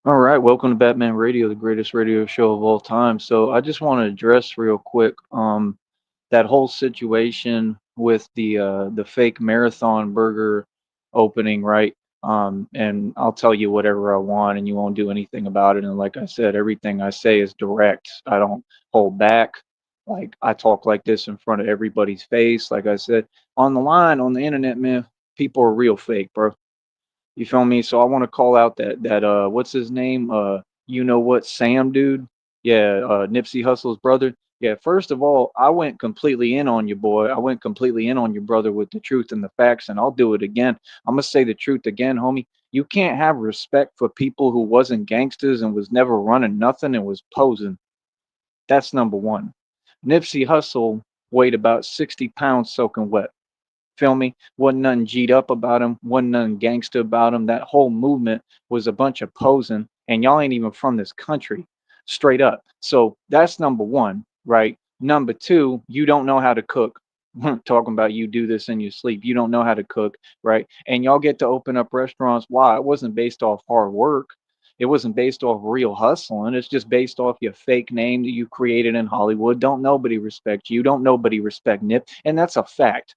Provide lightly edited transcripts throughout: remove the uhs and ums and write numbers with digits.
All right, welcome to Batman Radio, the greatest radio show of all time. So I just want to address real quick that whole situation with the fake marathon burger opening, right? And I'll tell you whatever I want and you won't do anything about it. And like I said, everything I say is direct. I don't hold back. Like I talk like this in front of everybody's face. Like I said, on the line on the internet, man, people are real fake, bro. You feel me? So I want to call out that what's his name? You know what, Sam dude? Yeah, Nipsey Hussle's brother. Yeah, first of all, I went completely in on you, boy. I went completely in on your brother with the truth and the facts, and I'll do it again. I'm gonna say the truth again, homie. You can't have respect for people who wasn't gangsters and was never running nothing and was posing. That's number one. Nipsey Hussle weighed about 60 pounds soaking wet. Feel me? Wasn't nothing G'd up about him, wasn't nothing gangster about him. That whole movement was a bunch of posing, and y'all ain't even from this country, straight up. So that's number one, right? Number two, you don't know how to cook. Talking about you do this in your sleep. You don't know how to cook, right? And y'all get to open up restaurants. Why? It wasn't based off hard work. It wasn't based off real hustling. It's just based off your fake name that you created in Hollywood. Don't nobody respect you. Don't nobody respect Nip. And that's a fact.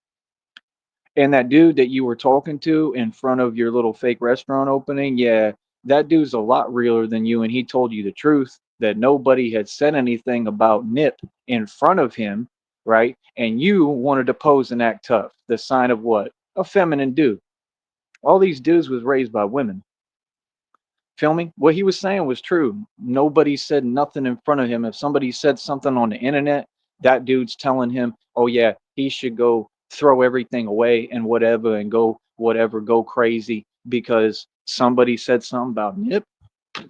And that dude that you were talking to in front of your little fake restaurant opening, yeah, that dude's a lot realer than you. And he told you the truth that nobody had said anything about Nip in front of him, right? And you wanted to pose and act tough. The sign of what? A feminine dude. All these dudes was raised by women. Feel me? What he was saying was true. Nobody said nothing in front of him. If somebody said something on the internet, that dude's telling him, oh, yeah, he should go throw everything away and whatever and go whatever, go crazy because somebody said something about Nip.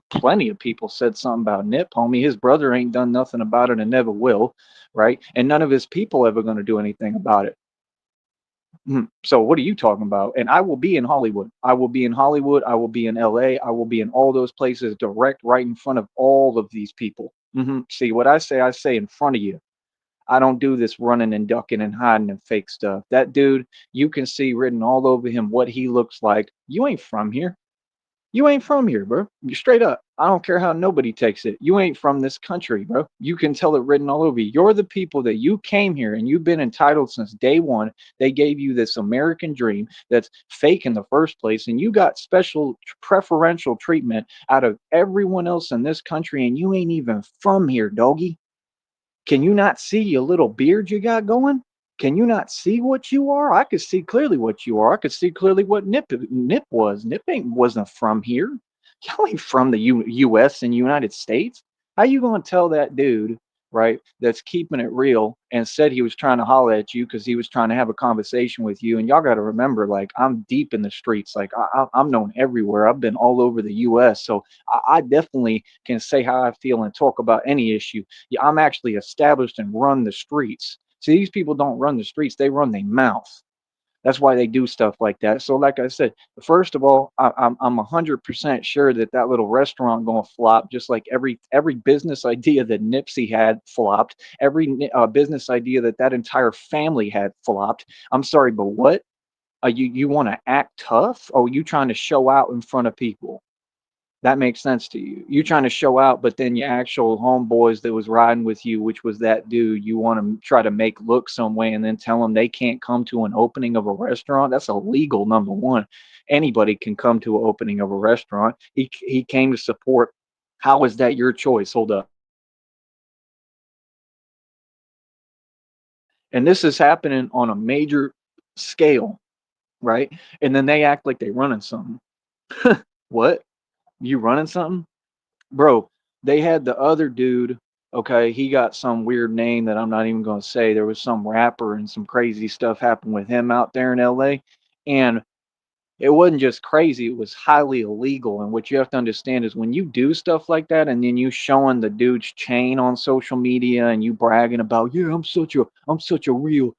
Plenty of people said something about Nip, homie. His brother ain't done nothing about it and never will, right? And none of his people ever going to do anything about it. So what are you talking about? And I will be in Hollywood. I will be in Hollywood. I will be in LA. I will be in all those places direct right in front of all of these people. See what I say in front of you. I don't do this running and ducking and hiding and fake stuff. That dude, you can see written all over him what he looks like. You ain't from here. You ain't from here, bro. You straight up. I don't care how nobody takes it. You ain't from this country, bro. You can tell it written all over you. You're the people that you came here and you've been entitled since day one. They gave you this American dream that's fake in the first place, and you got special preferential treatment out of everyone else in this country, and you ain't even from here, doggy. Can you not see a little beard you got going? Can you not see what you are? I could see clearly what you are. I could see clearly what Nip was. Nip ain't wasn't from here. Y'all ain't from the U.S. and United States. How you gonna tell that dude, right, that's keeping it real and said he was trying to holler at you because he was trying to have a conversation with you? And y'all got to remember, like, I'm deep in the streets. Like, I'm known everywhere. I've been all over the U.S. So I definitely can say how I feel and talk about any issue. Yeah, I'm actually established and run the streets. See, these people don't run the streets, they run their mouth. That's why they do stuff like that. So, like I said, first of all, I'm 100% sure that that little restaurant gonna flop, just like every business idea that Nipsey had flopped, every business idea that that entire family had flopped. I'm sorry, but what? You want to act tough? Or you trying to show out in front of people? That makes sense to you. You trying to show out, but then your actual homeboys that was riding with you, which was that dude, you want to try to make look some way and then tell them they can't come to an opening of a restaurant. That's illegal. Number one, anybody can come to an opening of a restaurant. He came to support. How is that your choice? Hold up. And this is happening on a major scale, right? And then they act like they running something. What? You running something? Bro, they had the other dude, okay, he got some weird name that I'm not even gonna say. There was some rapper and some crazy stuff happened with him out there in LA. And it wasn't just crazy, it was highly illegal. And what you have to understand is when you do stuff like that and then you showing the dude's chain on social media and you bragging about, yeah, I'm such a real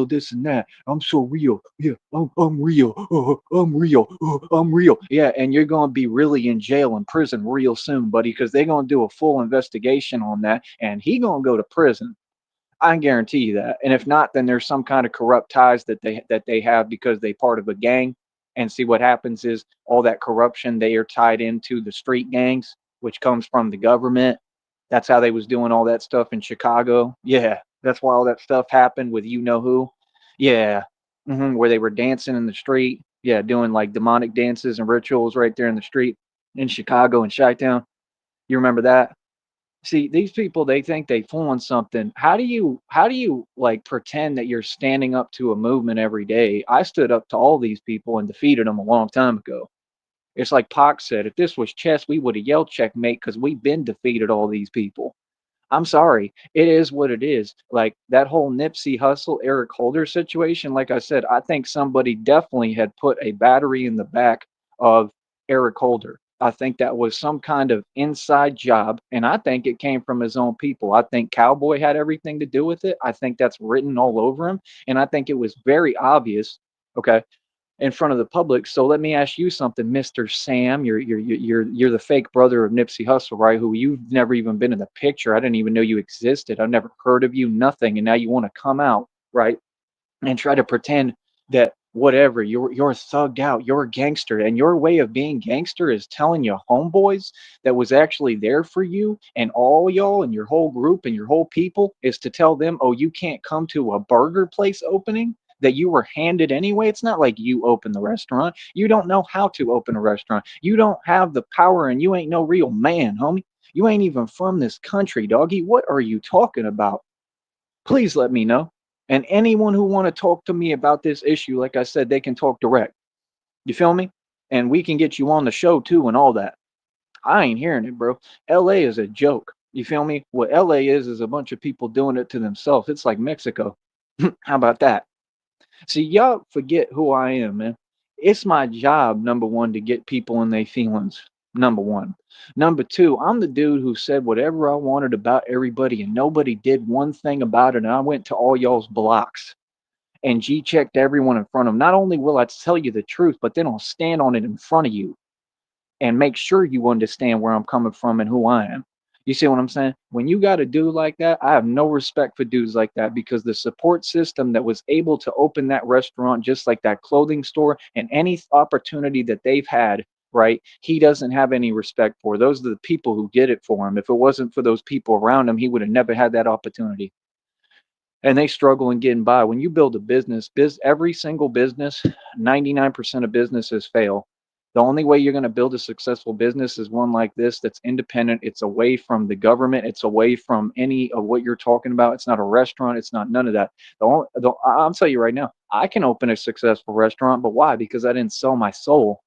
this and that. I'm so real. Yeah, I'm real. I'm real. I'm real. Yeah, and you're going to be really in jail and prison real soon, buddy, because they're going to do a full investigation on that and he going to go to prison. I can guarantee you that. And if not, then there's some kind of corrupt ties that they have because they part of a gang And see what happens is all that corruption, they are tied into the street gangs, which comes from the government. That's how they was doing all that stuff in Chicago. Yeah, that's why all that stuff happened with you know who. Yeah, where they were dancing in the street. Yeah, doing like demonic dances and rituals right there in the street in Chicago and Chi-Town. You remember that? See, these people, they think they fooling something. How do you like pretend that you're standing up to a movement every day? I stood up to all these people and defeated them a long time ago. It's like Pac said, if this was chess, we would have yelled checkmate because we've been defeated all these people. I'm sorry. It is what it is. Like that whole Nipsey Hussle, Eric Holder situation, like I said, I think somebody definitely had put a battery in the back of Eric Holder. I think that was some kind of inside job, and I think it came from his own people. I think Cowboy had everything to do with it. I think that's written all over him, and I think it was very obvious. Okay, in front of the public. So let me ask you something, Mister Sam. You're the fake brother of Nipsey Hussle, right? Who you've never even been in the picture. I didn't even know you existed. I've never heard of you, nothing, and now you want to come out, right? And try to pretend that whatever you're thugged out, you're a gangster, and your way of being gangster is telling your homeboys that was actually there for you and all y'all and your whole group and your whole people is to tell them, oh, you can't come to a burger place opening that you were handed anyway. It's not like you open the restaurant. You don't know how to open a restaurant. You don't have the power, and you ain't no real man, homie. You ain't even from this country, doggy. What are you talking about? Please let me know. And anyone who want to talk to me about this issue, like I said, they can talk direct. You feel me? And we can get you on the show too and all that. I ain't hearing it, bro. LA is a joke. You feel me? What LA is a bunch of people doing it to themselves. It's like Mexico. How about that? See, y'all forget who I am, man. It's my job, number one, to get people in their feelings. Number one. Number two, I'm the dude who said whatever I wanted about everybody, and nobody did one thing about it. And I went to all y'all's blocks and G checked everyone in front of them. Not only will I tell you the truth, but then I'll stand on it in front of you and make sure you understand where I'm coming from and who I am. You see what I'm saying? When you got a dude like that, I have no respect for dudes like that because the support system that was able to open that restaurant, just like that clothing store, and any opportunity that they've had, right? He doesn't have any respect for. Those are the people who did it for him. If it wasn't for those people around him, he would have never had that opportunity, and they struggle in getting by. When you build a business, every single business, 99% of businesses fail. The only way you're going to build a successful business is one like this that's independent. It's away from the government. It's away from any of what you're talking about. It's not a restaurant. It's not none of that. I'll tell you right now, I can open a successful restaurant, but why? Because I didn't sell my soul.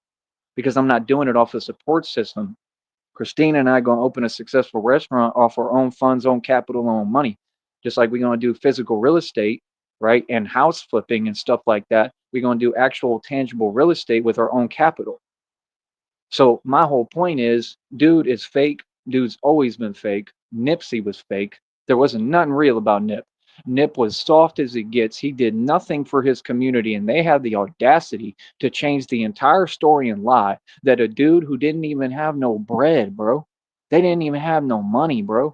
Because I'm not doing it off a support system. Christina and I gonna open a successful restaurant off our own funds, own capital, own money. Just like we're gonna do physical real estate, right? And house flipping and stuff like that. We're gonna do actual tangible real estate with our own capital. So my whole point is, dude is fake. Dude's always been fake. Nipsey was fake. There wasn't nothing real about Nip. Nip was soft as it gets. He did nothing for his community, and they had the audacity to change the entire story and lie that a dude who didn't even have no bread, bro. They didn't even have no money, bro.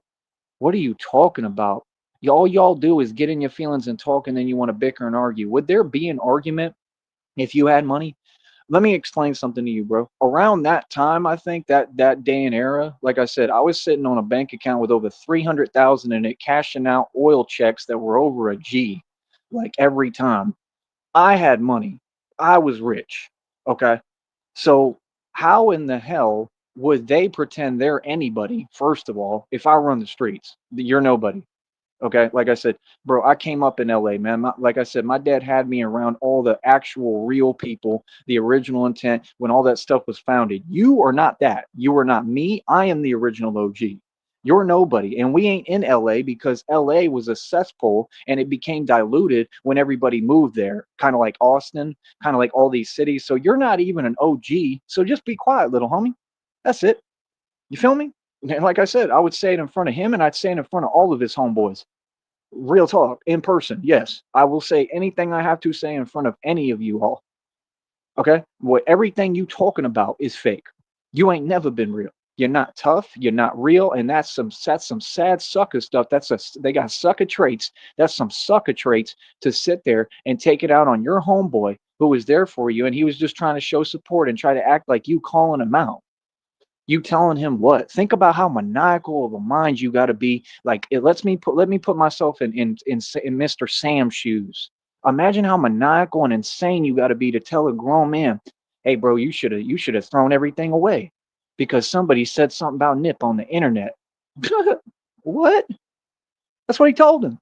What are you talking about? All y'all do is get in your feelings and talk, and then you want to bicker and argue. Would there be an argument if you had money? Let me explain something to you, bro. Around that time, I think that day and era, like I said, I was sitting on a bank account with over 300,000 in it, cashing out oil checks that were over a G, like every time. I had money. I was rich. Okay. So how in the hell would they pretend they're anybody, first of all, if I run the streets? You're nobody. Okay, like I said, bro, I came up in LA, man. Like I said, my dad had me around all the actual real people, the original intent when all that stuff was founded. You are not that. You are not me. I am the original OG. You're nobody. And we ain't in LA because LA was a cesspool and it became diluted when everybody moved there, kind of like Austin, kind of like all these cities. So you're not even an OG. So just be quiet, little homie. That's it. You feel me? And like I said, I would say it in front of him and I'd say it in front of all of his homeboys. Real talk, in person. Yes, I will say anything I have to say in front of any of you all. Okay, what everything you talking about is fake. You ain't never been real. You're not tough. You're not real, and that's some sad sucker stuff. They got sucker traits. That's some sucker traits to sit there and take it out on your homeboy who was there for you, and he was just trying to show support and try to act like you calling him out. You telling him what? Think about how maniacal of a mind you got to be. Like it lets me put let me put myself in Mr. Sam's shoes. Imagine how maniacal and insane you got to be to tell a grown man, "Hey, bro, you should have thrown everything away because somebody said something about Nip on the internet." What? That's what he told him.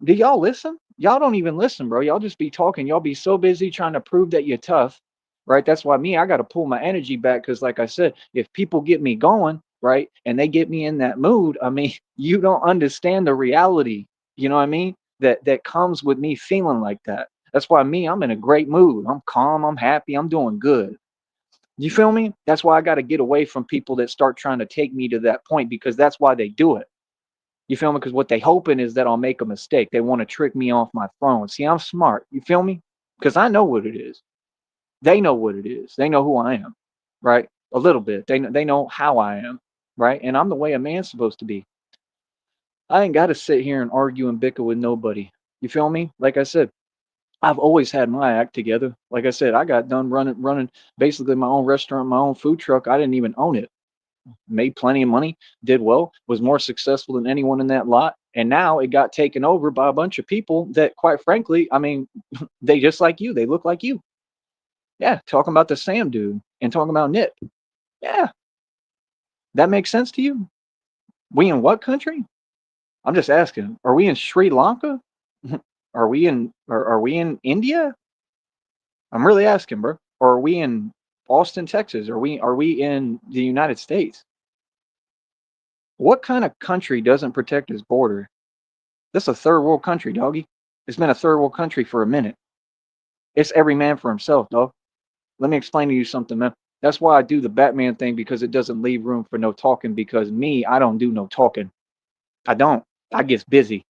Do y'all listen? Y'all don't even listen, bro. Y'all just be talking. Y'all be so busy trying to prove that you're tough, right? That's why I got to pull my energy back because, like I said, if people get me going, right, and they get me in that mood, you don't understand the reality. You know what I mean? That comes with me feeling like that. That's why I'm in a great mood. I'm calm. I'm happy. I'm doing good. You feel me? That's why I got to get away from people that start trying to take me to that point because that's why they do it. You feel me? Because what they hoping is that I'll make a mistake. They want to trick me off my throne. See, I'm smart. You feel me? Because I know what it is. They know what it is. They know who I am, right? A little bit. They know how I am, right? And I'm the way a man's supposed to be. I ain't got to sit here and argue and bicker with nobody. You feel me? Like I said, I've always had my act together. Like I said, I got done running basically my own restaurant, my own food truck. I didn't even own it. Made plenty of money, did well, was more successful than anyone in that lot. And now it got taken over by a bunch of people that, quite frankly, they just like you. They look like you. Yeah, talking about the Sam dude and talking about Nip. Yeah, that makes sense to you? We in what country? I'm just asking. Are we in Sri Lanka? Are we in India? I'm really asking, bro. Or are we in Austin, Texas? Are we in the United States? What kind of country doesn't protect its border? This is a third world country, doggy. It's been a third world country for a minute. It's every man for himself, dog. Let me explain to you something, man. That's why I do the Batman thing because it doesn't leave room for no talking. Because me, I don't do no talking. I don't. I gets busy.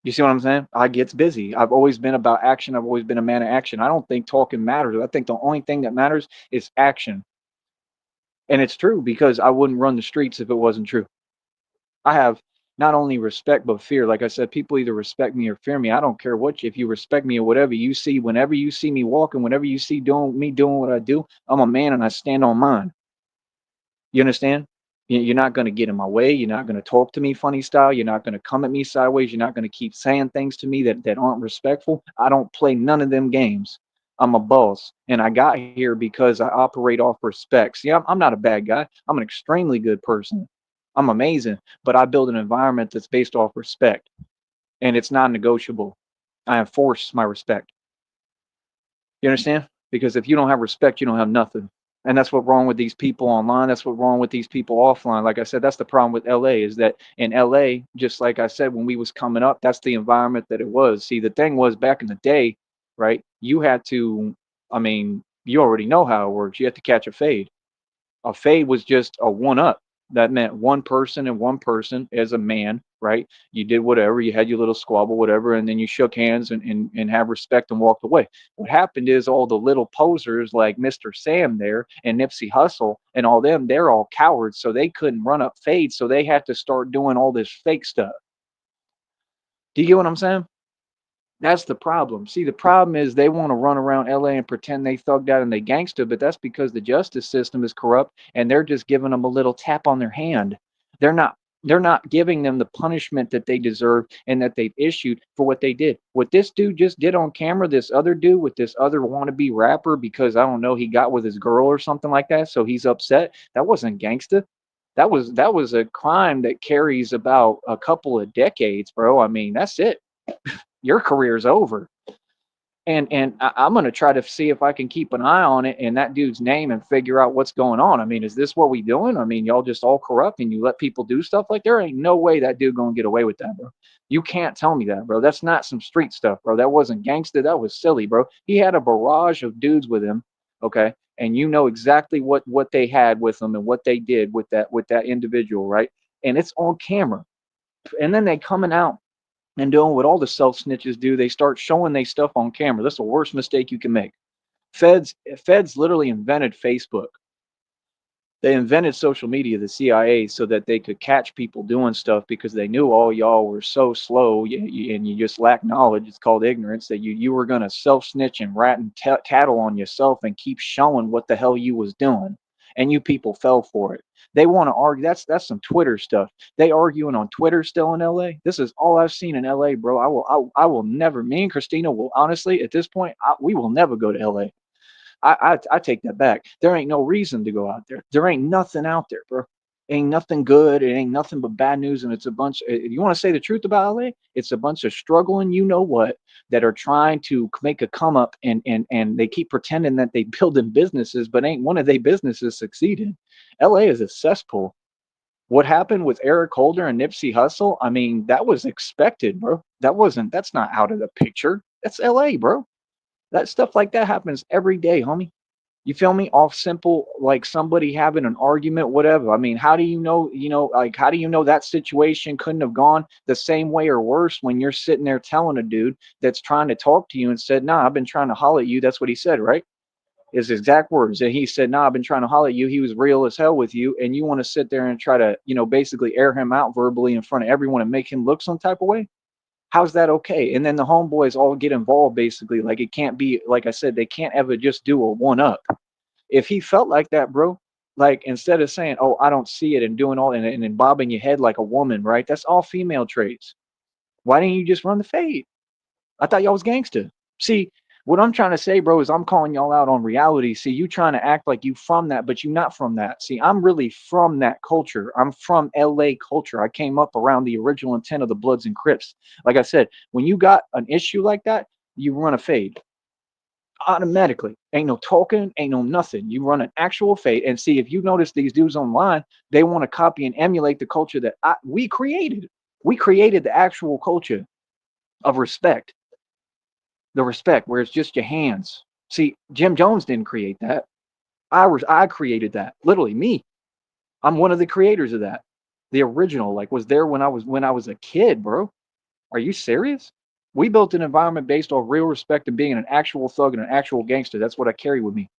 You see what I'm saying? I gets busy. I've always been about action. I've always been a man of action. I don't think talking matters. I think the only thing that matters is action. And it's true because I wouldn't run the streets if it wasn't true. I have not only respect but fear. Like I said, people either respect me or fear me. I don't care what if you respect me or whatever you see. Whenever you see me walking, whenever you see doing what I do, I'm a man and I stand on mine. You understand? You're not going to get in my way. You're not going to talk to me funny style. You're not going to come at me sideways. You're not going to keep saying things to me that aren't respectful. I don't play none of them games. I'm a boss, and I got here because I operate off respect. See, I'm not a bad guy. I'm an extremely good person. I'm amazing, but I build an environment that's based off respect, and it's non-negotiable. I enforce my respect. You understand? Because if you don't have respect, you don't have nothing. And that's what's wrong with these people online. That's what's wrong with these people offline. Like I said, that's the problem with LA is that in LA, just like I said, when we was coming up, that's the environment that it was. See, the thing was back in the day, right? You had to, you already know how it works. You had to catch a fade. A fade was just a one up. That meant one person and one person as a man, right? You did whatever, you had your little squabble, whatever, and then you shook hands and have respect and walked away. What happened is all the little posers like Mr. Sam there and Nipsey Hussle and all them, they're all cowards, so they couldn't run up fades, so they had to start doing all this fake stuff. Do you get what I'm saying? That's the problem. See, the problem is they want to run around LA and pretend they thugged out and they gangster, but that's because the justice system is corrupt and they're just giving them a little tap on their hand. They're not they're not giving them the punishment that they deserve and that they've issued for what they did. What this dude just did on camera, this other dude with this other wannabe rapper, because I don't know, he got with his girl or something like that, so he's upset. That wasn't gangster. That was a crime that carries about a couple of decades, bro. That's it. Your career's over. And I'm gonna try to see if I can keep an eye on it and that dude's name and figure out what's going on. Is this what we doing? Y'all just all corrupt and you let people do stuff like there ain't no way that dude gonna get away with that, bro. You can't tell me that, bro. That's not some street stuff, bro. That wasn't gangster. That was silly, bro. He had a barrage of dudes with him, okay, and you know exactly what they had with them and what they did with that individual, right? And it's on camera. And then they coming out and doing what all the self snitches do. They start showing they stuff on camera. That's the worst mistake you can make. Feds literally invented Facebook. They invented social media, the CIA, so that they could catch people doing stuff because they knew all y'all were so slow and you just lack knowledge. It's called ignorance that you were going to self snitch and rat and tattle on yourself and keep showing what the hell you was doing. And you people fell for it. They want to argue. That's some Twitter stuff. They arguing on Twitter still in LA. This is all I've seen in LA, bro. I will never. Me and Christina will honestly at this point we will never go to LA. I take that back. There ain't no reason to go out there. There ain't nothing out there, bro. Ain't nothing good. It ain't nothing but bad news. And it's a bunch. If you want to say the truth about LA, it's a bunch of struggling, you know what, that are trying to make a come up, and they keep pretending that they building businesses, but ain't one of their businesses succeeded. LA is a cesspool. What happened with Eric Holder and Nipsey Hussle? I mean, that was expected, bro. That's not out of the picture. That's LA, bro. That stuff like that happens every day, homie. You feel me? Off simple, like somebody having an argument, whatever. I mean, how do you know, like, how do you know that situation couldn't have gone the same way or worse when you're sitting there telling a dude that's trying to talk to you and said, nah, I've been trying to holler at you. That's what he said, right? His exact words. And he said, nah, I've been trying to holler at you. He was real as hell with you. And you want to sit there and try to, basically air him out verbally in front of everyone and make him look some type of way? How's that okay? And then the homeboys all get involved basically. Like it can't be, like I said, they can't ever just do a one up. If he felt like that, bro, like instead of saying, "Oh, I don't see it," and doing all and bobbing your head like a woman, right? That's all female traits. Why didn't you just run the fade? I thought y'all was gangster. See, what I'm trying to say, bro, is I'm calling y'all out on reality. See, you trying to act like you from that, but you not from that. See, I'm really from that culture. I'm from LA culture. I came up around the original intent of the Bloods and Crips. Like I said, when you got an issue like that, you run a fade automatically. Ain't no talking, ain't no nothing. You run an actual fade. And see, if you notice these dudes online, they want to copy and emulate the culture that we created. We created the actual culture of respect, the respect where it's just your hands. See, Jim Jones didn't create that. I created that. Literally me. I'm one of the creators of that. The original, like, was there when I was a kid, bro. Are you serious? We built an environment based off real respect and being an actual thug and an actual gangster. That's what I carry with me.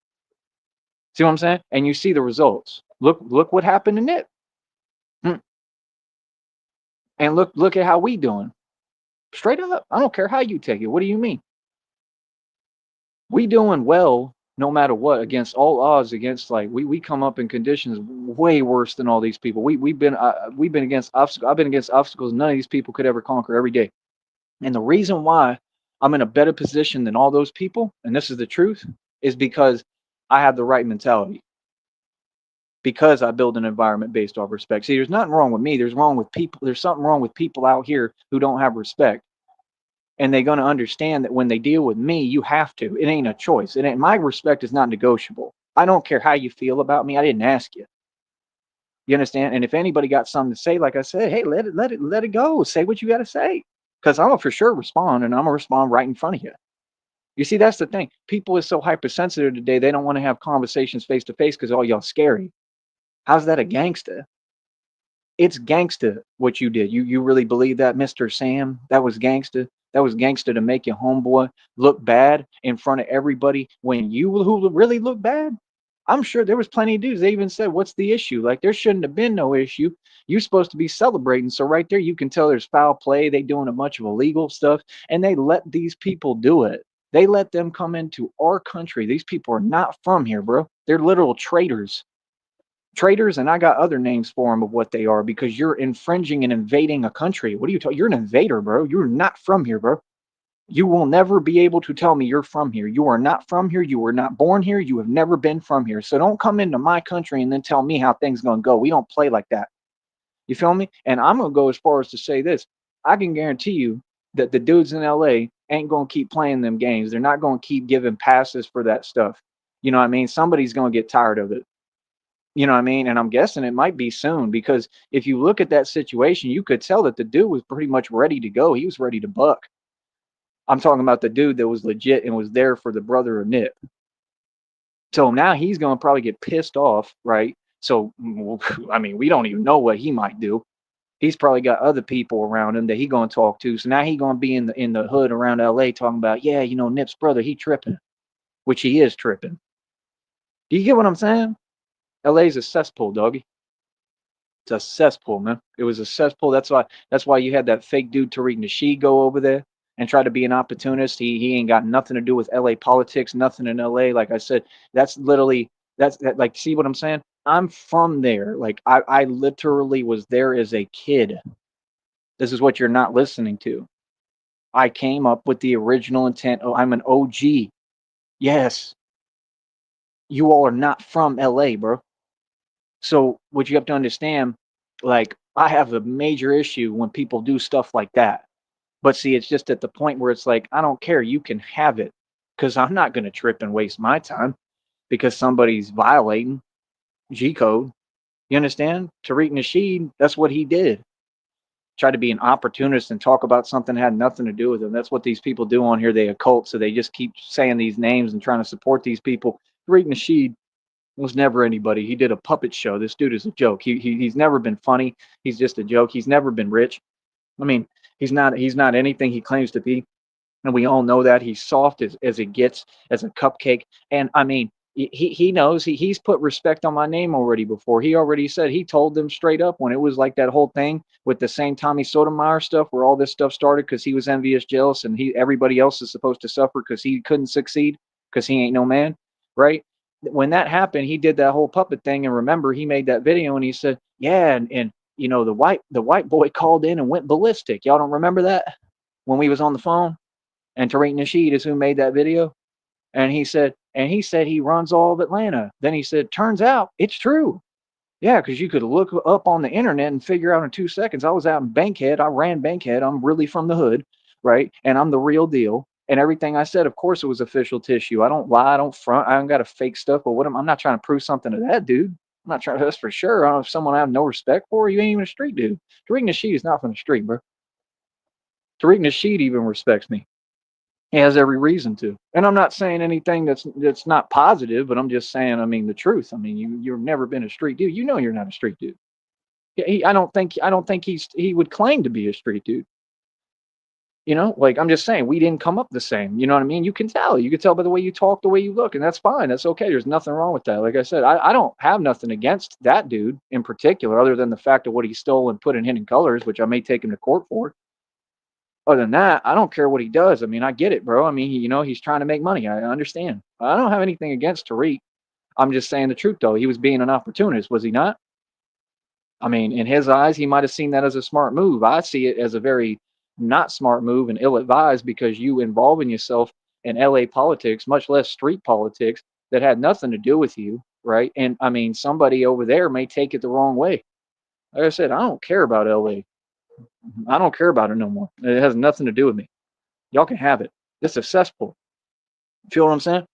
See what I'm saying? And you see the results. Look what happened in it. Hmm. And look at how we doing. Straight up. I don't care how you take it. What do you mean? We doing well no matter what against all odds against like we come up in conditions way worse than all these people. We've been against obstacles. I've been against obstacles none of these people could ever conquer every day. And the reason why I'm in a better position than all those people, and this is the truth, is because I have the right mentality. Because I build an environment based off respect. See, there's nothing wrong with me. There's wrong with people. There's something wrong with people out here who don't have respect. And they're gonna understand that when they deal with me, you have to. It ain't a choice. It ain't my respect is not negotiable. I don't care how you feel about me. I didn't ask you. You understand? And if anybody got something to say, like I said, hey, let it go. Say what you gotta say. Because I'm gonna for sure respond and I'm gonna respond right in front of you. You see, that's the thing. People is so hypersensitive today, they don't want to have conversations face to face because all y'all scary. How's that a gangster? It's gangster what you did. You really believe that, Mr. Sam? That was gangster. That was gangster to make your homeboy look bad in front of everybody when you who really look bad. I'm sure there was plenty of dudes. They even said, "What's the issue?" Like there shouldn't have been no issue. You're supposed to be celebrating. So right there, you can tell there's foul play. They doing a bunch of illegal stuff, and they let these people do it. They let them come into our country. These people are not from here, bro. They're literal traitors. Traitors, and I got other names for them of what they are because you're infringing and invading a country. What are you talking? You're an invader, bro. You're not from here, bro. You will never be able to tell me you're from here. You are not from here. You were not born here. You have never been from here. So don't come into my country and then tell me how things gonna go. We don't play like that. You feel me? And I'm gonna go as far as to say this. I can guarantee you that the dudes in LA ain't gonna keep playing them games. They're not gonna keep giving passes for that stuff. You know what I mean? Somebody's gonna get tired of it. You know what I mean? And I'm guessing it might be soon because if you look at that situation, you could tell that the dude was pretty much ready to go. He was ready to buck. I'm talking about the dude that was legit and was there for the brother of Nip. So now he's going to probably get pissed off, right? So, I mean, we don't even know what he might do. He's probably got other people around him that he going to talk to. So now he going to be in the hood around LA talking about, yeah, Nip's brother, he tripping, which he is tripping. Do you get what I'm saying? LA's a cesspool, doggy. It's a cesspool, man. It was a cesspool. That's why you had that fake dude Tariq Nasheed go over there and try to be an opportunist. He ain't got nothing to do with LA politics, nothing in LA. Like I said, that's literally like, see what I'm saying? I'm from there. Like I literally was there as a kid. This is what you're not listening to. I came up with the original intent. Oh, I'm an OG. Yes, you all are not from LA, bro. So what you have to understand, like I have a major issue when people do stuff like that. But see, it's just at the point where it's like, I don't care, you can have it. Because I'm not gonna trip and waste my time because somebody's violating G code. You understand? Tariq Nasheed, that's what he did. Try to be an opportunist and talk about something that had nothing to do with him. That's what these people do on here. They occult, so they just keep saying these names and trying to support these people. Tariq Nasheed was never anybody. He did a puppet show. This dude is a joke. He's never been funny. He's just a joke. He's never been rich. I mean, he's not anything he claims to be, and we all know that he's soft as it gets, as a cupcake. And I mean, he knows he's put respect on my name already before. He already said, he told them straight up when it was like that whole thing with the same Tommy Sotomayor stuff where all this stuff started because he was envious, jealous, and he everybody else is supposed to suffer because he couldn't succeed because he ain't no man, right? When that happened, he did that whole puppet thing, and remember, he made that video and he said, "Yeah, and the white boy called in and went ballistic." Y'all don't remember that when we was on the phone? And Tariq Nasheed is who made that video. And he said he runs all of Atlanta. Then he said, turns out it's true. Yeah, because you could look up on the internet and figure out in 2 seconds. I was out in Bankhead. I ran Bankhead. I'm really from the hood, right? And I'm the real deal. And everything I said, of course, it was official tissue. I don't lie. I don't front. I don't got to fake stuff. But I'm not trying to prove something to that dude. I'm not trying to. That's for sure. I don't know if someone I have no respect for. You ain't even a street dude. Tariq Nasheed is not from the street, bro. Tariq Nasheed even respects me. He has every reason to. And I'm not saying anything that's not positive, but I'm just saying, I mean, the truth. I mean, you've never been a street dude. You know you're not a street dude. Yeah, I don't think he would claim to be a street dude. Like I'm just saying, we didn't come up the same. You know what I mean? You can tell. You can tell by the way you talk, the way you look, and that's fine. That's okay. There's nothing wrong with that. Like I said, I don't have nothing against that dude in particular, other than the fact of what he stole and put in Hidden Colors, which I may take him to court for. Other than that, I don't care what he does. I mean, I get it, bro. I mean, he's trying to make money. I understand. I don't have anything against Tariq. I'm just saying the truth, though. He was being an opportunist, was he not? I mean, in his eyes, he might have seen that as a smart move. I see it as a very not smart move and ill advised because you involving yourself in LA politics, much less street politics, that had nothing to do with you, right? And I mean, somebody over there may take it the wrong way. Like I said, I don't care about LA. I don't care about it no more. It has nothing to do with me. Y'all can have it. It's a cesspool. Feel what I'm saying?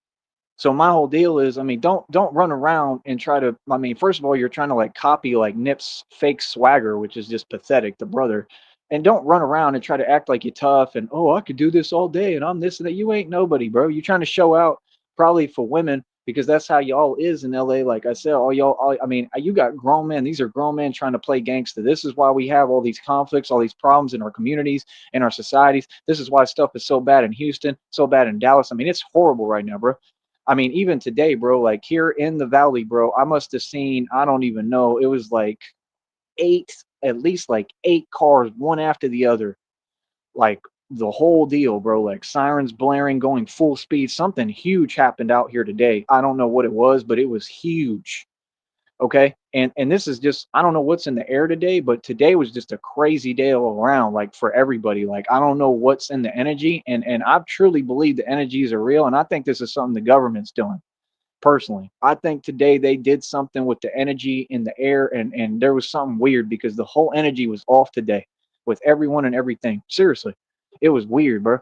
So my whole deal is, I mean, don't run around and try to. I mean, first of all, you're trying to like copy like Nip's fake swagger, which is just pathetic. The brother, and don't run around and try to act like you're tough and oh, I could do this all day and I'm this and that. You ain't nobody, bro. You're trying to show out probably for women because that's how y'all is in LA. Like I said, I mean, you got grown men. These are grown men trying to play gangster. This is why we have all these conflicts, all these problems in our communities, in our societies. This is why stuff is so bad in Houston, so bad in Dallas. I mean, it's horrible right now, bro. I mean, even today, bro, like here in the valley, bro, I must have seen, I don't even know, it was like eight, at least like eight cars, one after the other, like the whole deal, bro, like sirens blaring, going full speed. Something huge happened out here today. I don't know what it was, but it was huge. Okay. And this is just, I don't know what's in the air today, but today was just a crazy day all around, like for everybody. Like I don't know what's in the energy. And I truly believe the energies are real. And I think this is something the government's doing. Personally, I think today they did something with the energy in the air, and there was something weird because the whole energy was off today with everyone and everything. Seriously, it was weird, bro.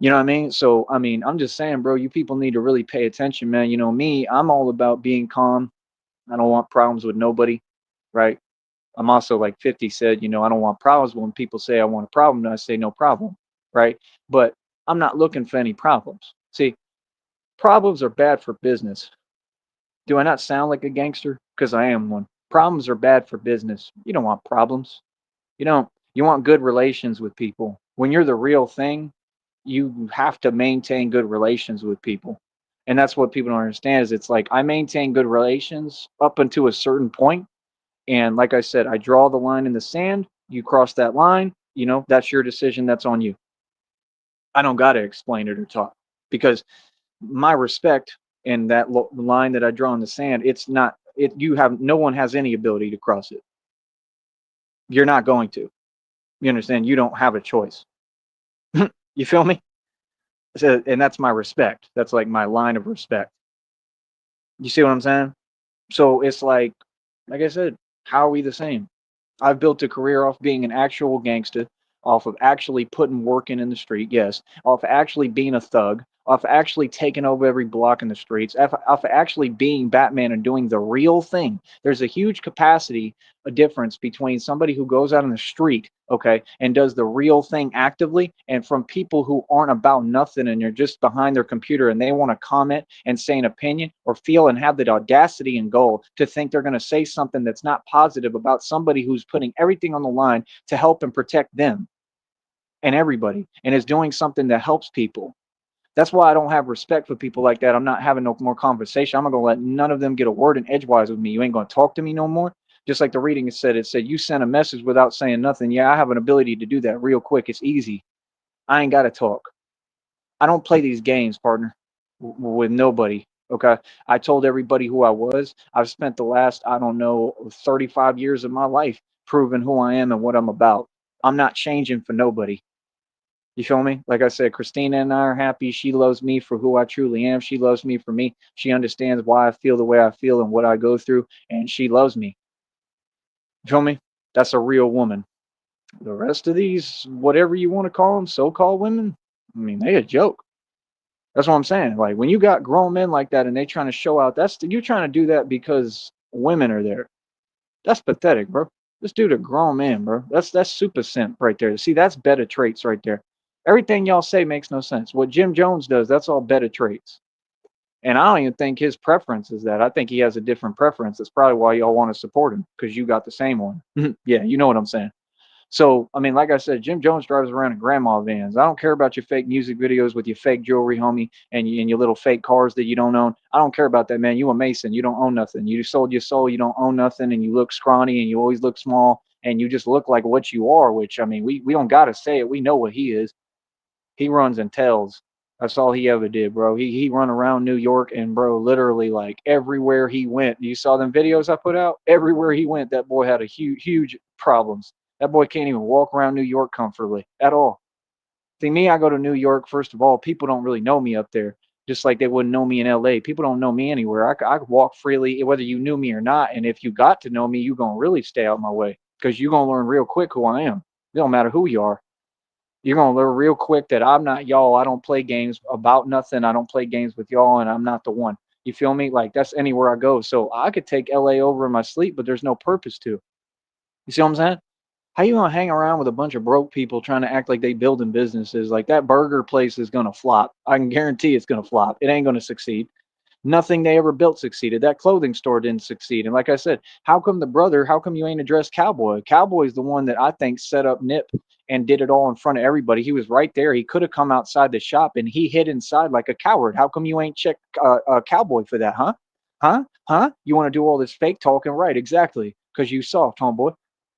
You know what I mean? So I mean, I'm just saying, bro, you people need to really pay attention, man. You know me, I'm all about being calm. I don't want problems with nobody, right? I'm also like 50 said, I don't want problems. When people say I want a problem, I say no problem, right? But I'm not looking for any problems. See, problems are bad for business. Do I not sound like a gangster? Because I am one. Problems are bad for business. You don't want problems. You don't. You want good relations with people. When you're the real thing, you have to maintain good relations with people. And that's what people don't understand is it's like I maintain good relations up until a certain point. And like I said, I draw the line in the sand. You cross that line, that's your decision. That's on you. I don't got to explain it or talk because my respect and that line that I draw in the sand, it's not, you have, no one has any ability to cross it. You're not going to. You understand? You don't have a choice. You feel me? So, and that's my respect. That's like my line of respect. You see what I'm saying? So it's like I said, how are we the same? I've built a career off being an actual gangster, off of actually putting work in the street, yes, off actually being a thug, off actually taking over every block in the streets, off actually being Batman and doing the real thing. There's a huge capacity, a difference between somebody who goes out on the street, okay, and does the real thing actively, and from people who aren't about nothing and they're just behind their computer and they want to comment and say an opinion or feel and have the audacity and goal to think they're going to say something that's not positive about somebody who's putting everything on the line to help and protect them and everybody and is doing something that helps people. That's why I don't have respect for people like that. I'm not having no more conversation. I'm not gonna let none of them get a word in edgewise with me. You ain't gonna talk to me no more. Just like the reading it said you sent a message without saying nothing. Yeah, I have an ability to do that real quick. It's easy. I ain't gotta talk. I don't play these games, partner, with nobody. Okay. I told everybody who I was. I've spent the last, I don't know, 35 years of my life proving who I am and what I'm about. I'm not changing for nobody. You feel me? Like I said, Christina and I are happy. She loves me for who I truly am. She loves me for me. She understands why I feel the way I feel and what I go through, and she loves me. You feel me? That's a real woman. The rest of these, whatever you want to call them, so-called women, I mean, they a joke. That's what I'm saying. Like when you got grown men like that and they trying to show out, you're trying to do that because women are there. That's pathetic, bro. This dude a grown man, bro. That's super simp right there. See, that's beta traits right there. Everything y'all say makes no sense. What Jim Jones does, that's all beta traits. And I don't even think his preference is that. I think he has a different preference. That's probably why y'all want to support him because you got the same one. Yeah, you know what I'm saying. So, I mean, like I said, Jim Jones drives around in grandma vans. I don't care about your fake music videos with your fake jewelry, homie, and your little fake cars that you don't own. I don't care about that, man. You a Mason. You don't own nothing. You sold your soul. You don't own nothing, and you look scrawny, and you always look small, and you just look like what you are, which, I mean, we don't got to say it. We know what he is. He runs and tells. That's all he ever did, bro. He run around New York and bro, literally like everywhere he went. You saw them videos I put out? Everywhere he went, that boy had a huge problems. That boy can't even walk around New York comfortably at all. See me, I go to New York, first of all, people don't really know me up there. Just like they wouldn't know me in LA. People don't know me anywhere. I could walk freely, whether you knew me or not. And if you got to know me, you're gonna really stay out my way. Because you're gonna learn real quick who I am. It don't matter who you are. You're gonna learn real quick that I'm not y'all. I don't play games about nothing. I don't play games with y'all, and I'm not the one. You feel me? Like that's anywhere I go. So I could take LA over in my sleep, but there's no purpose to. You see what I'm saying? How you gonna hang around with a bunch of broke people trying to act like they building businesses? Like that burger place is gonna flop. I can guarantee it's gonna flop. It ain't gonna succeed. Nothing they ever built succeeded. That clothing store didn't succeed. And like I said, how come you ain't addressed Cowboy? Cowboy's the one that I think set up Nip and did it all in front of everybody. He was right there. He could have come outside the shop and he hid inside like a coward. How come you ain't checked Cowboy for that, huh? Huh? You want to do all this fake talking? Right, exactly. Because you soft, homeboy.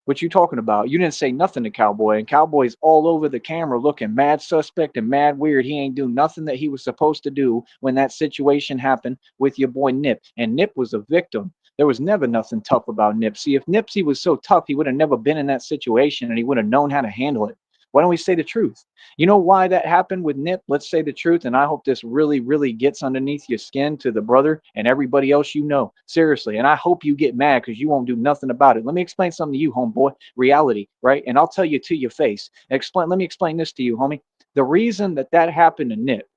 What you talking about? You didn't say nothing to Cowboy, and Cowboy's all over the camera looking mad suspect and mad weird. He ain't do nothing that he was supposed to do when that situation happened with your boy Nip. And Nip was a victim. There was never nothing tough about Nipsey. If Nipsey was so tough, he would have never been in that situation and he would have known how to handle it. Why don't we say the truth? You know why that happened with Nip? Let's say the truth. And I hope this really gets underneath your skin to the brother and everybody else you know. Seriously. And I hope you get mad because you won't do nothing about it. Let me explain something to you, homeboy. Reality, right? And I'll tell you to your face. Let me explain this to you, homie. The reason that happened to Nip,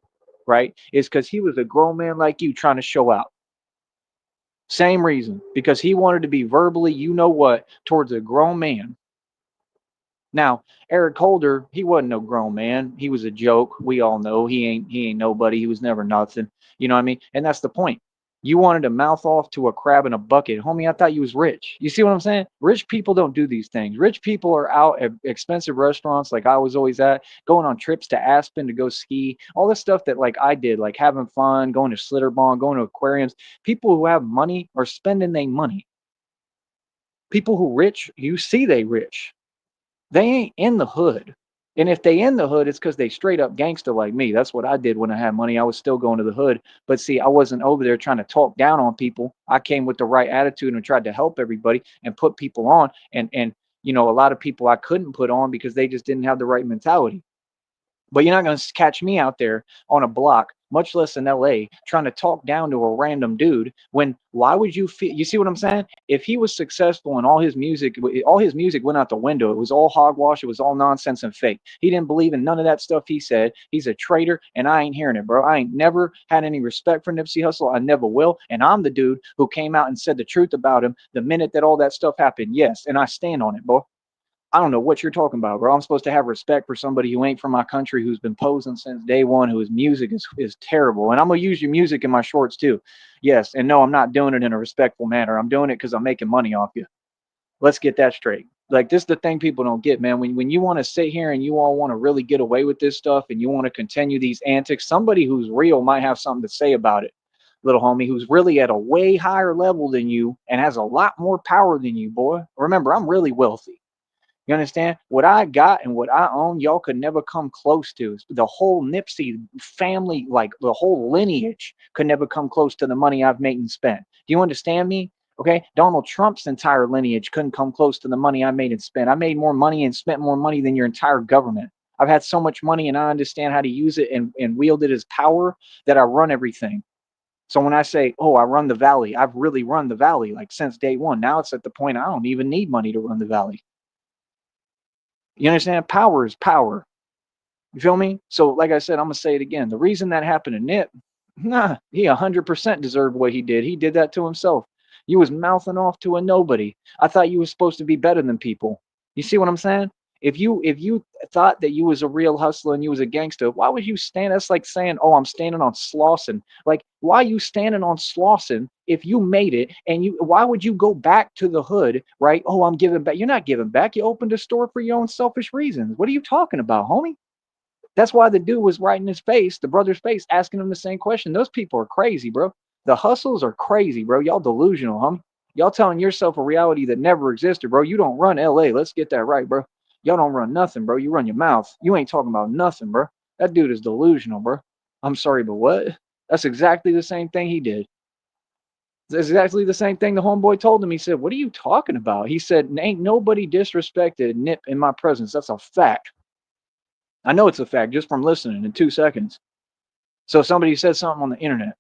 right, is because he was a grown man like you trying to show out. Same reason. Because he wanted to be verbally, you know what, towards a grown man. Now, Eric Holder, he wasn't no grown man. He was a joke. We all know he ain't nobody. He was never nothing. You know what I mean? And that's the point. You wanted to mouth off to a crab in a bucket. Homie, I thought you was rich. You see what I'm saying? Rich people don't do these things. Rich people are out at expensive restaurants like I was always at, going on trips to Aspen to go ski, all this stuff that like I did, like having fun, going to Slitterbond, going to aquariums. People who have money are spending their money. People who rich, you see they rich. They ain't in the hood. And if they in the hood, it's because they straight up gangster like me. That's what I did when I had money. I was still going to the hood. But see, I wasn't over there trying to talk down on people. I came with the right attitude and tried to help everybody and put people on. And a lot of people I couldn't put on because they just didn't have the right mentality. But you're not going to catch me out there on a block, much less in LA, trying to talk down to a random dude. When why would you feel? You see what I'm saying? If he was successful and all his music went out the window. It was all hogwash. It was all nonsense and fake. He didn't believe in none of that stuff he said. He's a traitor, and I ain't hearing it, bro. I ain't never had any respect for Nipsey Hussle. I never will. And I'm the dude who came out and said the truth about him the minute that all that stuff happened. Yes, and I stand on it, bro. I don't know what you're talking about, bro. I'm supposed to have respect for somebody who ain't from my country, who's been posing since day one, whose music is terrible. And I'm gonna use your music in my shorts too. Yes, and no, I'm not doing it in a respectful manner. I'm doing it because I'm making money off you. Let's get that straight. Like this is the thing people don't get, man. When you want to sit here and you all want to really get away with this stuff and you want to continue these antics, somebody who's real might have something to say about it. Little homie who's really at a way higher level than you and has a lot more power than you, boy. Remember, I'm really wealthy. You understand? What I got and what I own, y'all could never come close to. The whole Nipsey family, like the whole lineage, could never come close to the money I've made and spent. Do you understand me? Okay. Donald Trump's entire lineage couldn't come close to the money I made and spent. I made more money and spent more money than your entire government. I've had so much money and I understand how to use it and wield it as power that I run everything. So when I say, oh, I run the valley, I've really run the valley like since day one. Now it's at the point I don't even need money to run the valley. You understand? Power is power. You feel me? So, like I said, I'm gonna say it again. The reason that happened to Nip, nah, he 100% deserved what he did. He did that to himself. You was mouthing off to a nobody. I thought you was supposed to be better than people. You see what I'm saying? If you thought that you was a real hustler and you was a gangster, why would you stand? That's like saying, "Oh, I'm standing on Slauson." Like, why are you standing on Slauson if you made it? And you, why would you go back to the hood, right? Oh, I'm giving back. You're not giving back. You opened a store for your own selfish reasons. What are you talking about, homie? That's why the dude was right in his face, the brother's face, asking him the same question. Those people are crazy, bro. The hustles are crazy, bro. Y'all delusional, huh? Y'all telling yourself a reality that never existed, bro. You don't run LA. Let's get that right, bro. Y'all don't run nothing, bro. You run your mouth. You ain't talking about nothing, bro. That dude is delusional, bro. I'm sorry, but what? That's exactly the same thing he did. It's exactly the same thing the homeboy told him. He said, "What are you talking about?" He said, "Ain't nobody disrespected Nip in my presence. That's a fact." I know it's a fact just from listening in 2 seconds. So somebody said something on the internet.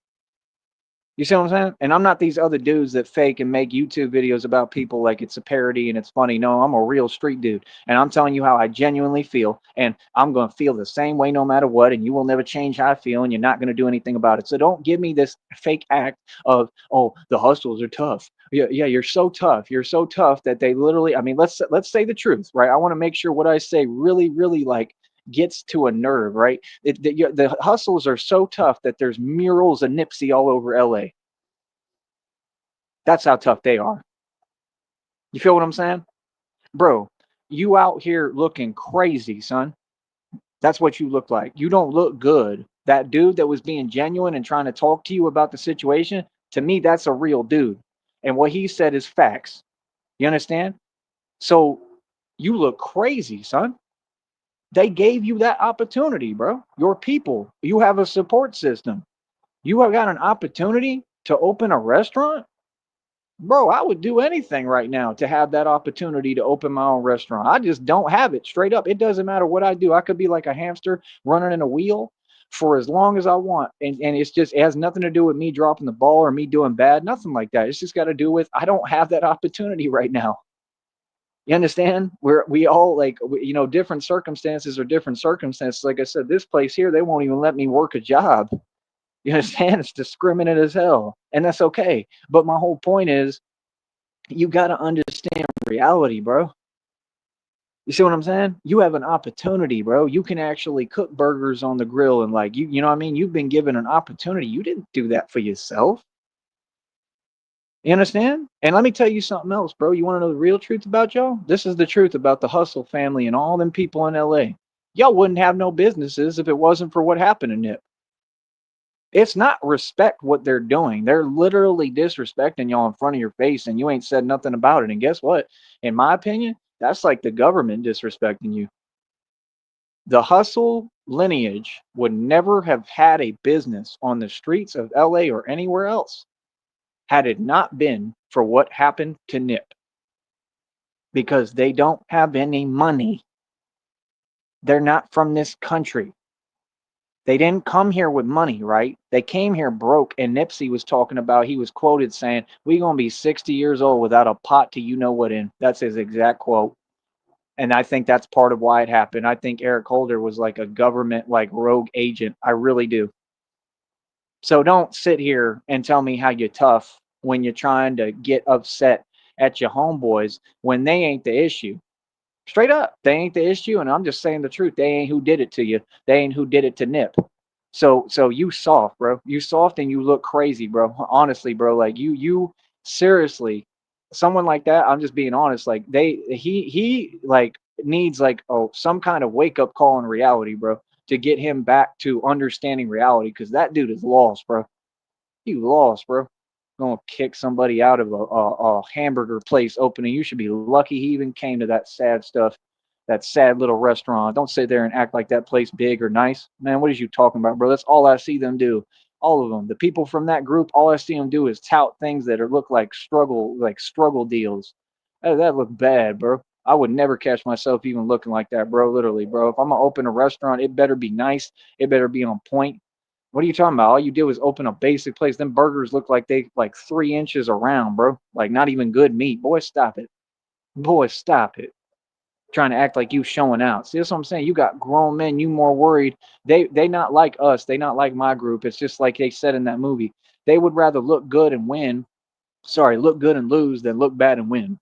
You see what I'm saying? And I'm not these other dudes that fake and make YouTube videos about people like it's a parody and it's funny. No, I'm a real street dude. And I'm telling you how I genuinely feel. And I'm going to feel the same way no matter what. And you will never change how I feel. And you're not going to do anything about it. So don't give me this fake act of, oh, the hustles are tough. Yeah, yeah, you're so tough. You're so tough that they literally, I mean, let's say the truth, right? I want to make sure what I say really, really like gets to a nerve, right? The hustles are so tough that there's murals of Nipsey all over LA. That's how tough they are. You feel what I'm saying? Bro, you out here looking crazy, son. That's what you look like. You don't look good. That dude that was being genuine and trying to talk to you about the situation, to me, that's a real dude. And what he said is facts. You understand? So you look crazy, son. They gave you that opportunity, bro. Your people, you have a support system. You have got an opportunity to open a restaurant. Bro, I would do anything right now to have that opportunity to open my own restaurant. I just don't have it straight up. It doesn't matter what I do. I could be like a hamster running in a wheel for as long as I want. And it's just, it has nothing to do with me dropping the ball or me doing bad, nothing like that. It's just got to do with I don't have that opportunity right now. You understand? We all like, different circumstances are different circumstances. Like I said, this place here, they won't even let me work a job. You understand? It's discriminate as hell. And that's okay. But my whole point is, you got to understand reality, bro. You see what I'm saying? You have an opportunity, bro. You can actually cook burgers on the grill and like you know what I mean? You've been given an opportunity. You didn't do that for yourself. You understand? And let me tell you something else, bro. You want to know the real truth about y'all? This is the truth about the Hustle family and all them people in LA. Y'all wouldn't have no businesses if it wasn't for what happened in it. It's not respect what they're doing. They're literally disrespecting y'all in front of your face and you ain't said nothing about it. And guess what? In my opinion, that's like the government disrespecting you. The Hustle lineage would never have had a business on the streets of LA or anywhere else had it not been for what happened to Nip because they don't have any money. They're not from this country. They didn't come here with money, right? They came here broke. And Nipsey was talking about, he was quoted saying, "We gonna be 60 years old without a pot to you know what in." That's his exact quote. And I think that's part of why it happened. I think Eric Holder was like a government like rogue agent. I really do. So don't sit here and tell me how you're tough when you're trying to get upset at your homeboys when they ain't the issue. Straight up, they ain't the issue, and I'm just saying the truth. They ain't who did it to you. They ain't who did it to Nip. So you soft, bro. You soft and you look crazy, bro. Honestly, bro. Like you seriously, someone like that. I'm just being honest. Like he like needs like some kind of wake up call in reality, bro, to get him back to understanding reality. Because that dude is lost, bro. You lost, bro. Gonna kick somebody out of a hamburger place opening. You should be lucky he even came to that sad stuff, that sad little restaurant. Don't sit there and act like that place big or nice. Man, what is you talking about, bro? That's all I see them do. All of them. The people from that group, all I see them do is tout things that are look like struggle deals. That look bad, bro. I would never catch myself even looking like that, bro. Literally, bro. If I'm gonna open a restaurant, it better be nice. It better be on point. What are you talking about? All you did was open a basic place. Them burgers look like they like 3 inches around, bro. Like not even good meat. Boy, stop it. Boy, stop it. Trying to act like you showing out. See, that's what I'm saying. You got grown men. You more worried. They not like us. They not like my group. It's just like they said in that movie. They would rather look good and win. Sorry, look good and lose than look bad and win.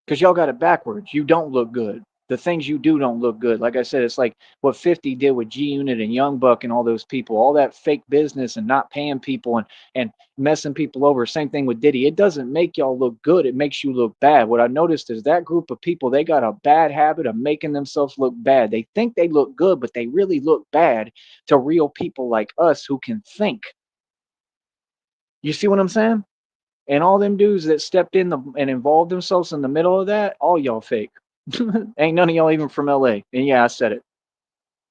Because y'all got it backwards. You don't look good. The things you do don't look good. Like I said, it's like what 50 did with G Unit and Young Buck and all those people, all that fake business and not paying people and messing people over. Same thing with Diddy. It doesn't make y'all look good. It makes you look bad. What I noticed is that group of people, they got a bad habit of making themselves look bad. They think they look good, but they really look bad to real people like us who can think. You see what I'm saying? And all them dudes that stepped in and involved themselves in the middle of that, all y'all fake. Ain't none of y'all even from LA. And yeah, I said it.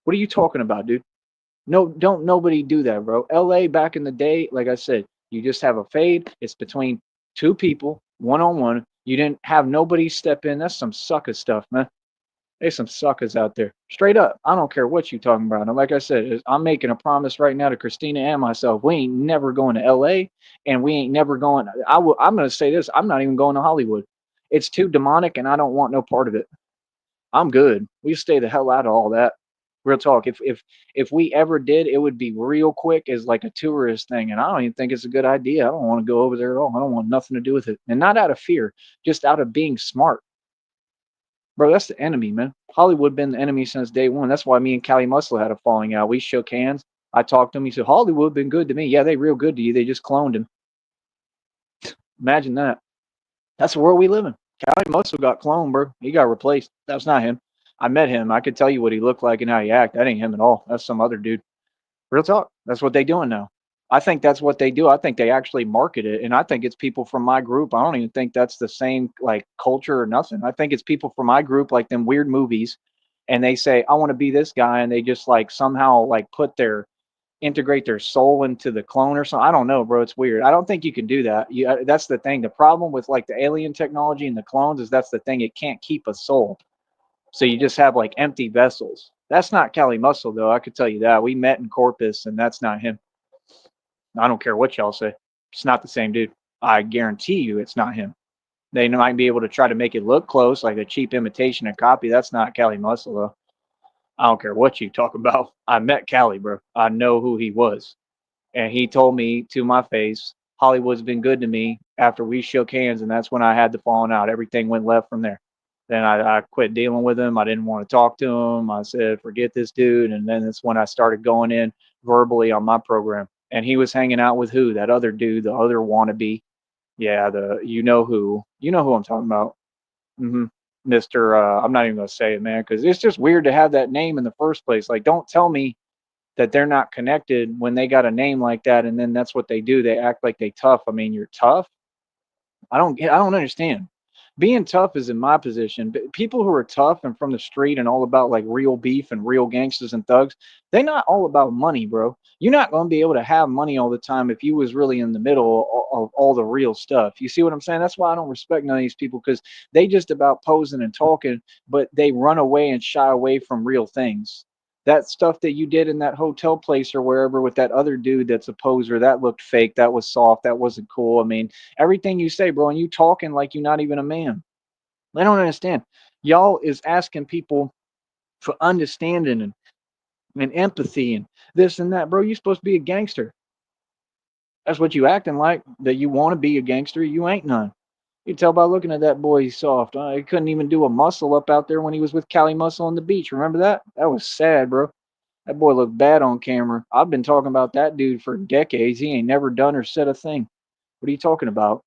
What are you talking about, dude? No, don't nobody do that, bro. LA back in the day, like I said, you just have a fade. It's between two people, one on one. You didn't have nobody step in. That's some sucker stuff, man. There's some suckers out there. Straight up. I don't care what you talking about. And like I said, I'm making a promise right now to Christina and myself. We ain't never going to LA and we ain't never going. I'm going to say this. I'm not even going to Hollywood. It's too demonic and I don't want no part of it. I'm good. We stay the hell out of all that. Real talk. If we ever did, it would be real quick as like a tourist thing. And I don't even think it's a good idea. I don't want to go over there at all. I don't want nothing to do with it. And not out of fear, just out of being smart. Bro, that's the enemy, man. Hollywood been the enemy since day one. That's why me and Cali Muscle had a falling out. We shook hands. I talked to him. He said, Hollywood been good to me. Yeah, they real good to you. They just cloned him. Imagine that. That's the world we live in. Cali Muscle got cloned, bro. He got replaced. That's not him. I met him. I could tell you what he looked like and how he act. That ain't him at all. That's some other dude. Real talk. That's what they doing now. I think that's what they do. I think they actually market it, and I think it's people from my group. I don't even think that's the same like culture or nothing. I think it's people from my group, like them weird movies, and they say I want to be this guy, and they just like somehow like put their integrate their soul into the clone or something. I don't know, bro. It's weird. I don't think you can do that. That's the thing. The problem with like the alien technology and the clones is that's the thing. It can't keep a soul. So you just have like empty vessels. That's not Cali Muscle though. I could tell you that. We met in Corpus, and that's not him. I don't care what y'all say. It's not the same dude. I guarantee you it's not him. They might be able to try to make it look close, like a cheap imitation and copy. That's not Cali Muscle, though. I don't care what you talk about. I met Cali, bro. I know who he was. And he told me to my face, Hollywood's been good to me after we shook hands. And that's when I had the falling out. Everything went left from there. Then I quit dealing with him. I didn't want to talk to him. I said, forget this dude. And then that's when I started going in verbally on my program. And he was hanging out with who? That other dude, the other wannabe. Yeah, the you know who I'm talking about. hmm Mr. I'm not even gonna say it, man, because it's just weird to have that name in the first place. Like, don't tell me that they're not connected when they got a name like that, and then that's what they do. They act like they tough. I mean, you're tough. I don't understand. Being tough is in my position. But people who are tough and from the street and all about like real beef and real gangsters and thugs, they're not all about money, bro. You're not going to be able to have money all the time if you was really in the middle of all the real stuff. You see what I'm saying? That's why I don't respect none of these people because they just about posing and talking, but they run away and shy away from real things. That stuff that you did in that hotel place or wherever with that other dude that's a poser, that looked fake. That was soft. That wasn't cool. I mean, everything you say, bro, and you talking like you're not even a man. I don't understand. Y'all is asking people for understanding and empathy and this and that, bro. You supposed to be a gangster. That's what you acting like. That you want to be a gangster. You ain't none. You tell by looking at that boy, he's soft. He couldn't even do a muscle up out there when he was with Cali Muscle on the beach. Remember that? That was sad, bro. That boy looked bad on camera. I've been talking about that dude for decades. He ain't never done or said a thing. What are you talking about?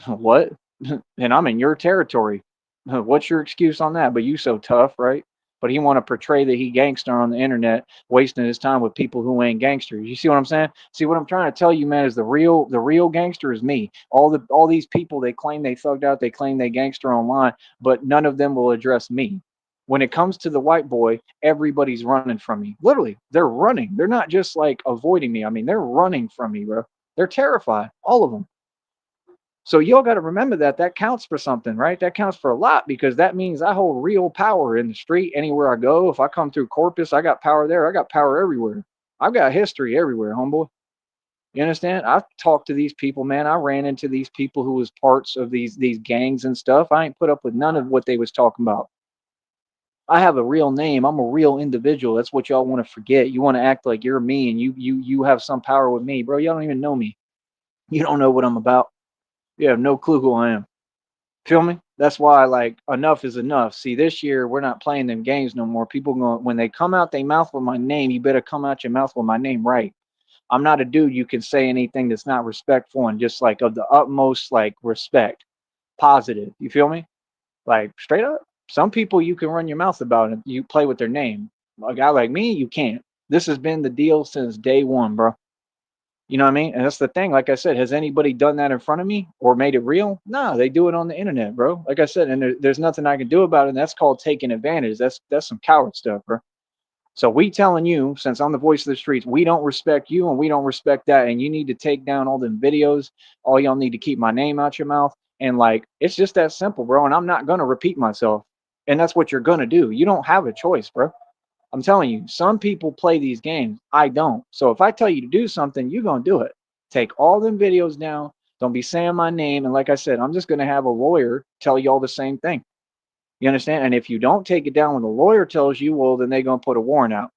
What? And I'm in your territory. What's your excuse on that? But you so tough, right? But he want to portray that he gangster on the internet, wasting his time with people who ain't gangsters. You see what I'm saying? See what I'm trying to tell you, man, is the real gangster is me. All these people they claim they thugged out, they claim they gangster online, but none of them will address me. When it comes to the white boy, everybody's running from me. Literally, they're running. They're not just like avoiding me. I mean, they're running from me, bro. They're terrified, all of them. So y'all got to remember that that counts for something, right? That counts for a lot because that means I hold real power in the street anywhere I go. If I come through Corpus, I got power there. I got power everywhere. I've got history everywhere, homeboy. You understand? I've talked to these people, man. I ran into these people who was parts of these gangs and stuff. I ain't put up with none of what they was talking about. I have a real name. I'm a real individual. That's what y'all want to forget. You want to act like you're me and you have some power with me, bro. Y'all don't even know me. You don't know what I'm about. You have no clue who I am. Feel me? That's why like enough is enough. See, this year we're not playing them games no more. People going when they come out they mouth with my name, you better come out your mouth with my name right. I'm not a dude you can say anything that's not respectful and just like of the utmost like respect. Positive. You feel me? Like straight up. Some people you can run your mouth about and you play with their name. A guy like me, you can't. This has been the deal since day one, bro. You know what I mean? And that's the thing. Like I said, has anybody done that in front of me or made it real? No, they do it on the internet, bro. Like I said, and there's nothing I can do about it. And that's called taking advantage. That's some coward stuff, bro. So we telling you, since I'm the voice of the streets, we don't respect you and we don't respect that. And you need to take down all them videos. All y'all need to keep my name out your mouth. And like, it's just that simple, bro. And I'm not gonna repeat myself. And that's what you're gonna do. You don't have a choice, bro. I'm telling you, some people play these games. I don't. So if I tell you to do something, you're going to do it. Take all them videos down. Don't be saying my name. And like I said, I'm just going to have a lawyer tell you all the same thing. You understand? And if you don't take it down when the lawyer tells you, well, then they're going to put a warrant out.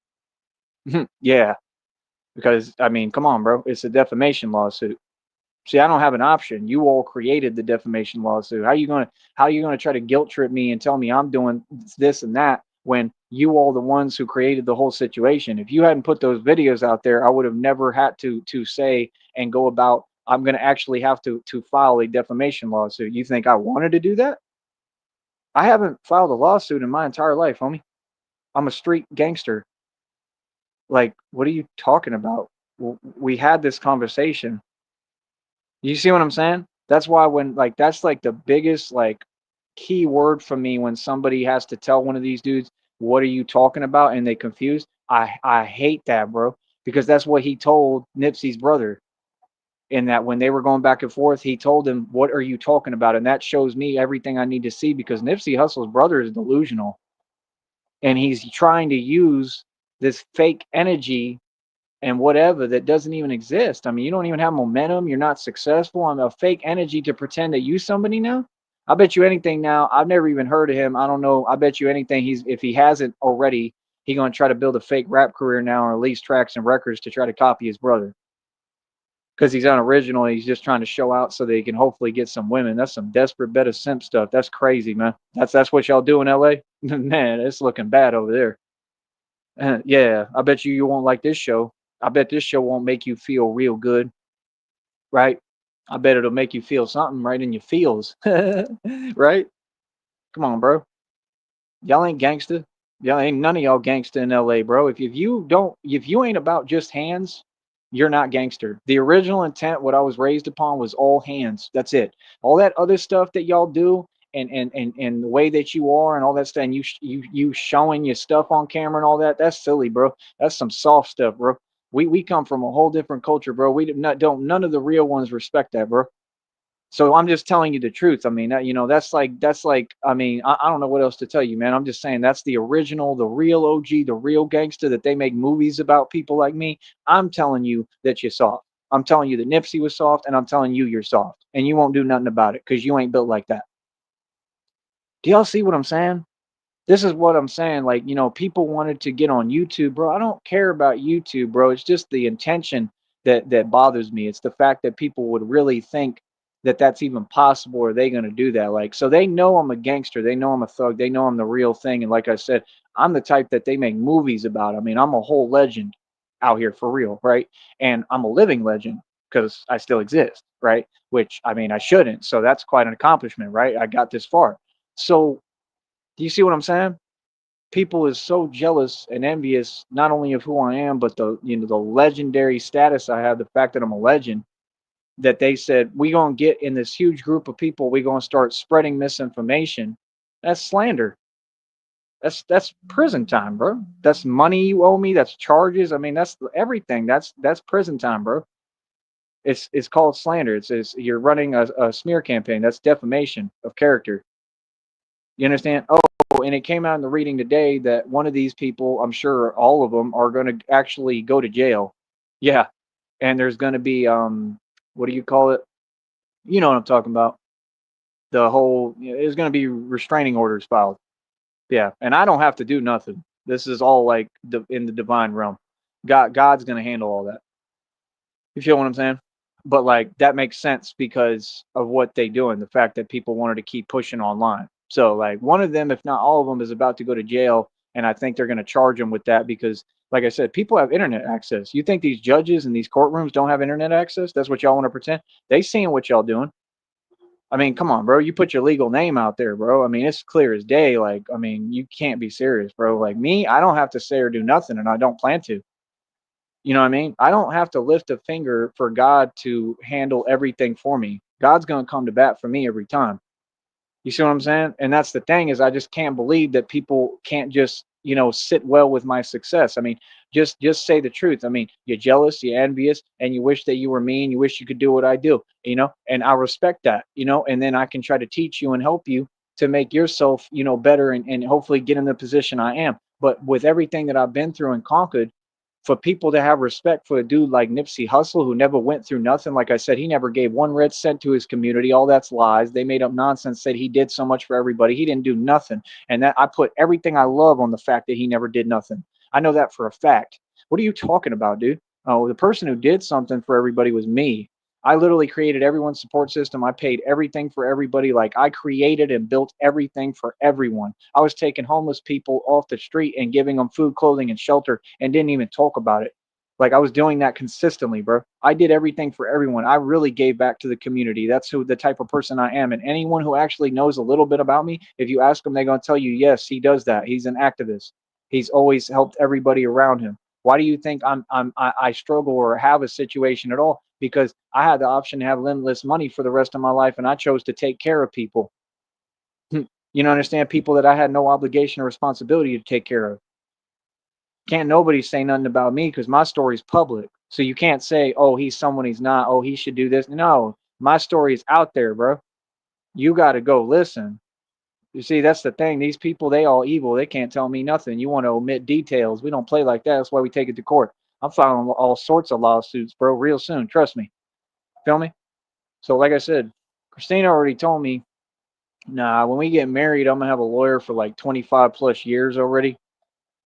Yeah. Because, I mean, come on, bro. It's a defamation lawsuit. See, I don't have an option. You all created the defamation lawsuit. How you gonna try to guilt trip me and tell me I'm doing this and that when you all the ones who created the whole situation? If you hadn't put those videos out there, I would have never had to say and go about I'm gonna actually have to file a defamation lawsuit. You think I wanted to do that? I haven't filed a lawsuit in my entire life, homie. I'm a street gangster. Like, what are you talking about? We had this conversation. You see what I'm saying? That's why when like that's like the biggest like key word for me when somebody has to tell one of these dudes, what are you talking about? And they confused. I hate that, bro, because that's what he told Nipsey's brother. In that when they were going back and forth, he told him, what are you talking about? And that shows me everything I need to see because Nipsey Hussle's brother is delusional and he's trying to use this fake energy and whatever that doesn't even exist. I mean, you don't even have momentum. You're not successful. I'm a fake energy to pretend that you somebody now. I bet you anything now. I've never even heard of him. I don't know. I bet you anything he's if he hasn't already, he gonna try to build a fake rap career now or release tracks and records to try to copy his brother. Because he's unoriginal. He's just trying to show out so that he can hopefully get some women. That's some desperate beta simp stuff. That's crazy, man. That's what y'all do in LA. Man, it's looking bad over there. Yeah, I bet you won't like this show. I bet this show won't make you feel real good, right? I bet it'll make you feel something right in your feels, right? Come on, bro. Y'all ain't gangsta. Y'all ain't none of y'all gangsta in LA, bro. If you ain't about just hands, you're not gangster. The original intent, what I was raised upon, was all hands. That's it. All that other stuff that y'all do, and the way that you are, and all that stuff, and you showing your stuff on camera and all that. That's silly, bro. That's some soft stuff, bro. We come from a whole different culture, bro. We do not don't none of the real ones respect that, bro. So I'm just telling you the truth. I mean, that's like I mean, I don't know what else to tell you, man. I'm just saying that's the original, the real OG, the real gangster that they make movies about people like me. I'm telling you that you're soft. I'm telling you that Nipsey was soft, and I'm telling you you're soft, and you won't do nothing about it because you ain't built like that. Do y'all see what I'm saying? This is what I'm saying. Like, people wanted to get on YouTube, bro. I don't care about YouTube, bro. It's just the intention that bothers me. It's the fact that people would really think that that's even possible. Or are they going to do that? Like, so they know I'm a gangster. They know I'm a thug. They know I'm the real thing. And like I said, I'm the type that they make movies about. I mean, I'm a whole legend out here for real, right? And I'm a living legend because I still exist, right? Which I mean, I shouldn't. So that's quite an accomplishment, right? I got this far. So do you see what I'm saying? People is so jealous and envious not only of who I am, but the legendary status I have, the fact that I'm a legend, that they said we gonna get in this huge group of people, we gonna start spreading misinformation. That's slander. That's prison time, bro. That's money you owe me. That's charges. I mean, that's everything. That's prison time, bro. It's called slander. It's you're running a smear campaign. That's defamation of character. You understand? Oh, and it came out in the reading today that one of these people, I'm sure all of them, are going to actually go to jail. Yeah, and there's going to be what do you call it? You know what I'm talking about. The whole there's going to be restraining orders filed. Yeah, and I don't have to do nothing. This is all like in the divine realm. God's going to handle all that. You feel what I'm saying? But like that makes sense because of what they do and the fact that people wanted to keep pushing online. So like one of them, if not all of them, is about to go to jail, and I think they're going to charge him with that because, like I said, people have internet access. You think these judges in these courtrooms don't have internet access? That's what y'all want to pretend? They seeing what y'all doing. I mean, come on, bro. You put your legal name out there, bro. I mean, it's clear as day. Like, I mean, you can't be serious, bro. Like me, I don't have to say or do nothing, and I don't plan to. You know what I mean? I don't have to lift a finger for God to handle everything for me. God's going to come to bat for me every time. You see what I'm saying? And that's the thing is I just can't believe that people can't just, sit well with my success. I mean, just say the truth. I mean, you're jealous, you're envious, and you wish that you were me and you wish you could do what I do, and I respect that, and then I can try to teach you and help you to make yourself, better and hopefully get in the position I am. But with everything that I've been through and conquered, for people to have respect for a dude like Nipsey Hussle, who never went through nothing. Like I said, he never gave one red cent to his community. All that's lies. They made up nonsense, said he did so much for everybody. He didn't do nothing. And that I put everything I love on the fact that he never did nothing. I know that for a fact. What are you talking about, dude? Oh, the person who did something for everybody was me. I literally created everyone's support system. I paid everything for everybody. Like I created and built everything for everyone. I was taking homeless people off the street and giving them food, clothing, and shelter and didn't even talk about it. Like I was doing that consistently, bro. I did everything for everyone. I really gave back to the community. That's who the type of person I am. And anyone who actually knows a little bit about me, if you ask them, they're going to tell you, yes, he does that. He's an activist. He's always helped everybody around him. Why do you think I struggle or have a situation at all? Because I had the option to have limitless money for the rest of my life, and I chose to take care of people. Understand people that I had no obligation or responsibility to take care of. Can't nobody say nothing about me because my story's public. So you can't say, oh, he's someone he's not. Oh, he should do this. No, my story is out there, bro. You got to go listen. You see, that's the thing. These people, they all evil. They can't tell me nothing. You want to omit details. We don't play like that. That's why we take it to court. I'm filing all sorts of lawsuits, bro, real soon. Trust me. Feel me? So, like I said, Christina already told me, nah, when we get married, I'm going to have a lawyer for like 25 plus years already.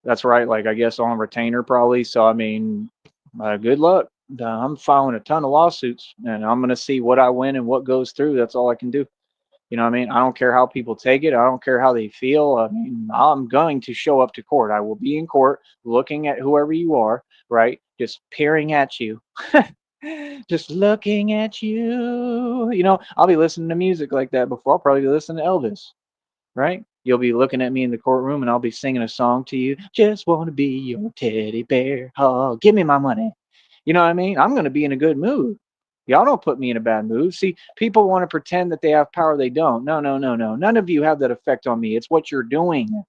That's right. Like, I guess on retainer probably. So, I mean, good luck. I'm filing a ton of lawsuits and I'm going to see what I win and what goes through. That's all I can do. You know what I mean? I don't care how people take it. I don't care how they feel. I mean, I'm going to show up to court. I will be in court looking at whoever you are, right? just peering at you, just looking at you. I'll be listening to music like that before I'll probably be listening to Elvis, right? You'll be looking at me in the courtroom and I'll be singing a song to you. Just want to be your teddy bear. Oh, give me my money. You know what I mean? I'm going to be in a good mood. Y'all don't put me in a bad mood. See, people want to pretend that they have power. They don't. No, no, no, no. None of you have that effect on me. It's what you're doing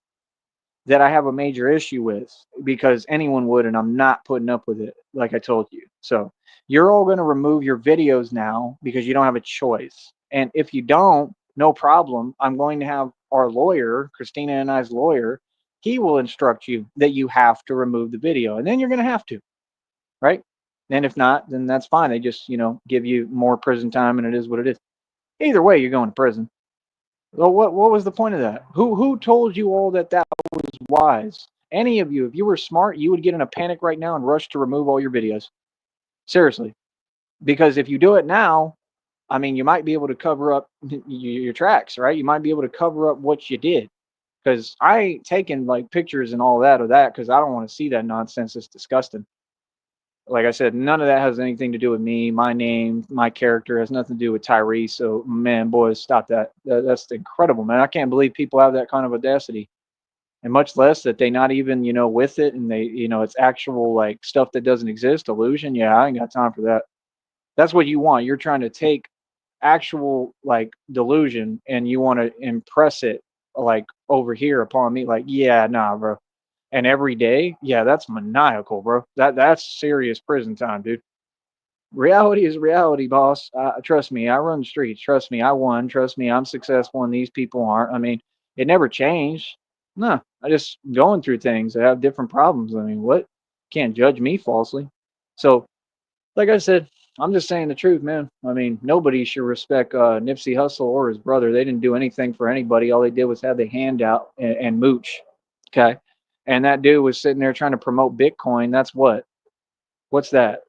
that I have a major issue with because anyone would, and I'm not putting up with it, like I told you. So you're all going to remove your videos now because you don't have a choice. And if you don't, no problem. I'm going to have our lawyer, Christina and I's lawyer, he will instruct you that you have to remove the video. And then you're going to have to, right? And if not, then that's fine. They just, give you more prison time and it is what it is. Either way, you're going to prison. Well, what was the point of that? Who told you all that was wise? Any of you, if you were smart, you would get in a panic right now and rush to remove all your videos. Seriously, because if you do it now, I mean, you might be able to cover up your tracks, right? You might be able to cover up what you did. Because I ain't taking like pictures and all that of that because I don't want to see that nonsense. It's disgusting. Like I said, none of that has anything to do with me. My name, my character has nothing to do with Tyree. So, man, boys, stop that. That's incredible, man. I can't believe people have that kind of audacity, and much less that they not even, with it, and they, it's actual like stuff that doesn't exist, illusion. Yeah, I ain't got time for that. That's what you want. You're trying to take actual like delusion and you want to impress it like over here upon me. Like, yeah, nah, bro. And every day, yeah, that's maniacal, bro. That's serious prison time, dude. Reality is reality, boss. Trust me, I run the streets. Trust me, I won. Trust me, I'm successful, and these people aren't. I mean, it never changed. No, I just going through things that have different problems. I mean, what? Can't judge me falsely. So, like I said, I'm just saying the truth, man. I mean, nobody should respect Nipsey Hussle or his brother. They didn't do anything for anybody. All they did was have their hand out and mooch. Okay. And that dude was sitting there trying to promote Bitcoin. That's what? What's that?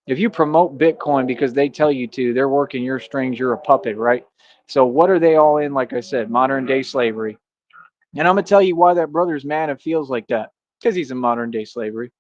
If you promote Bitcoin because they tell you to, they're working your strings, you're a puppet, right? So what are they all in? Like I said, modern day slavery. And I'm gonna tell you why that brother's mad and feels like that. Because he's in modern day slavery.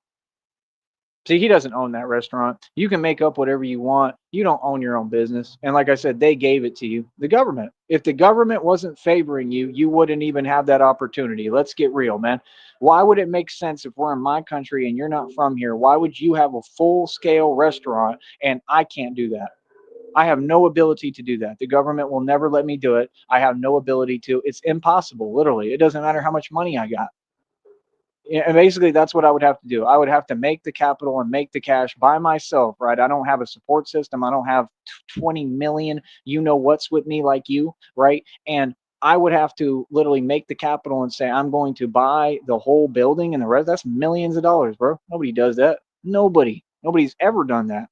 See, he doesn't own that restaurant. You can make up whatever you want. You don't own your own business. And like I said, they gave it to you, the government. If the government wasn't favoring you, you wouldn't even have that opportunity. Let's get real, man. Why would it make sense if we're in my country and you're not from here? Why would you have a full scale restaurant and I can't do that? I have no ability to do that. The government will never let me do it. I have no ability to. It's impossible, literally. It doesn't matter how much money I got. Yeah, and basically that's what I would have to do. I would have to make the capital and make the cash by myself, right? I don't have a support system. I don't have 20 million, what's with me like you, right? And I would have to literally make the capital and say, I'm going to buy the whole building and the rest. That's millions of dollars, bro. Nobody does that. Nobody. Nobody's ever done that.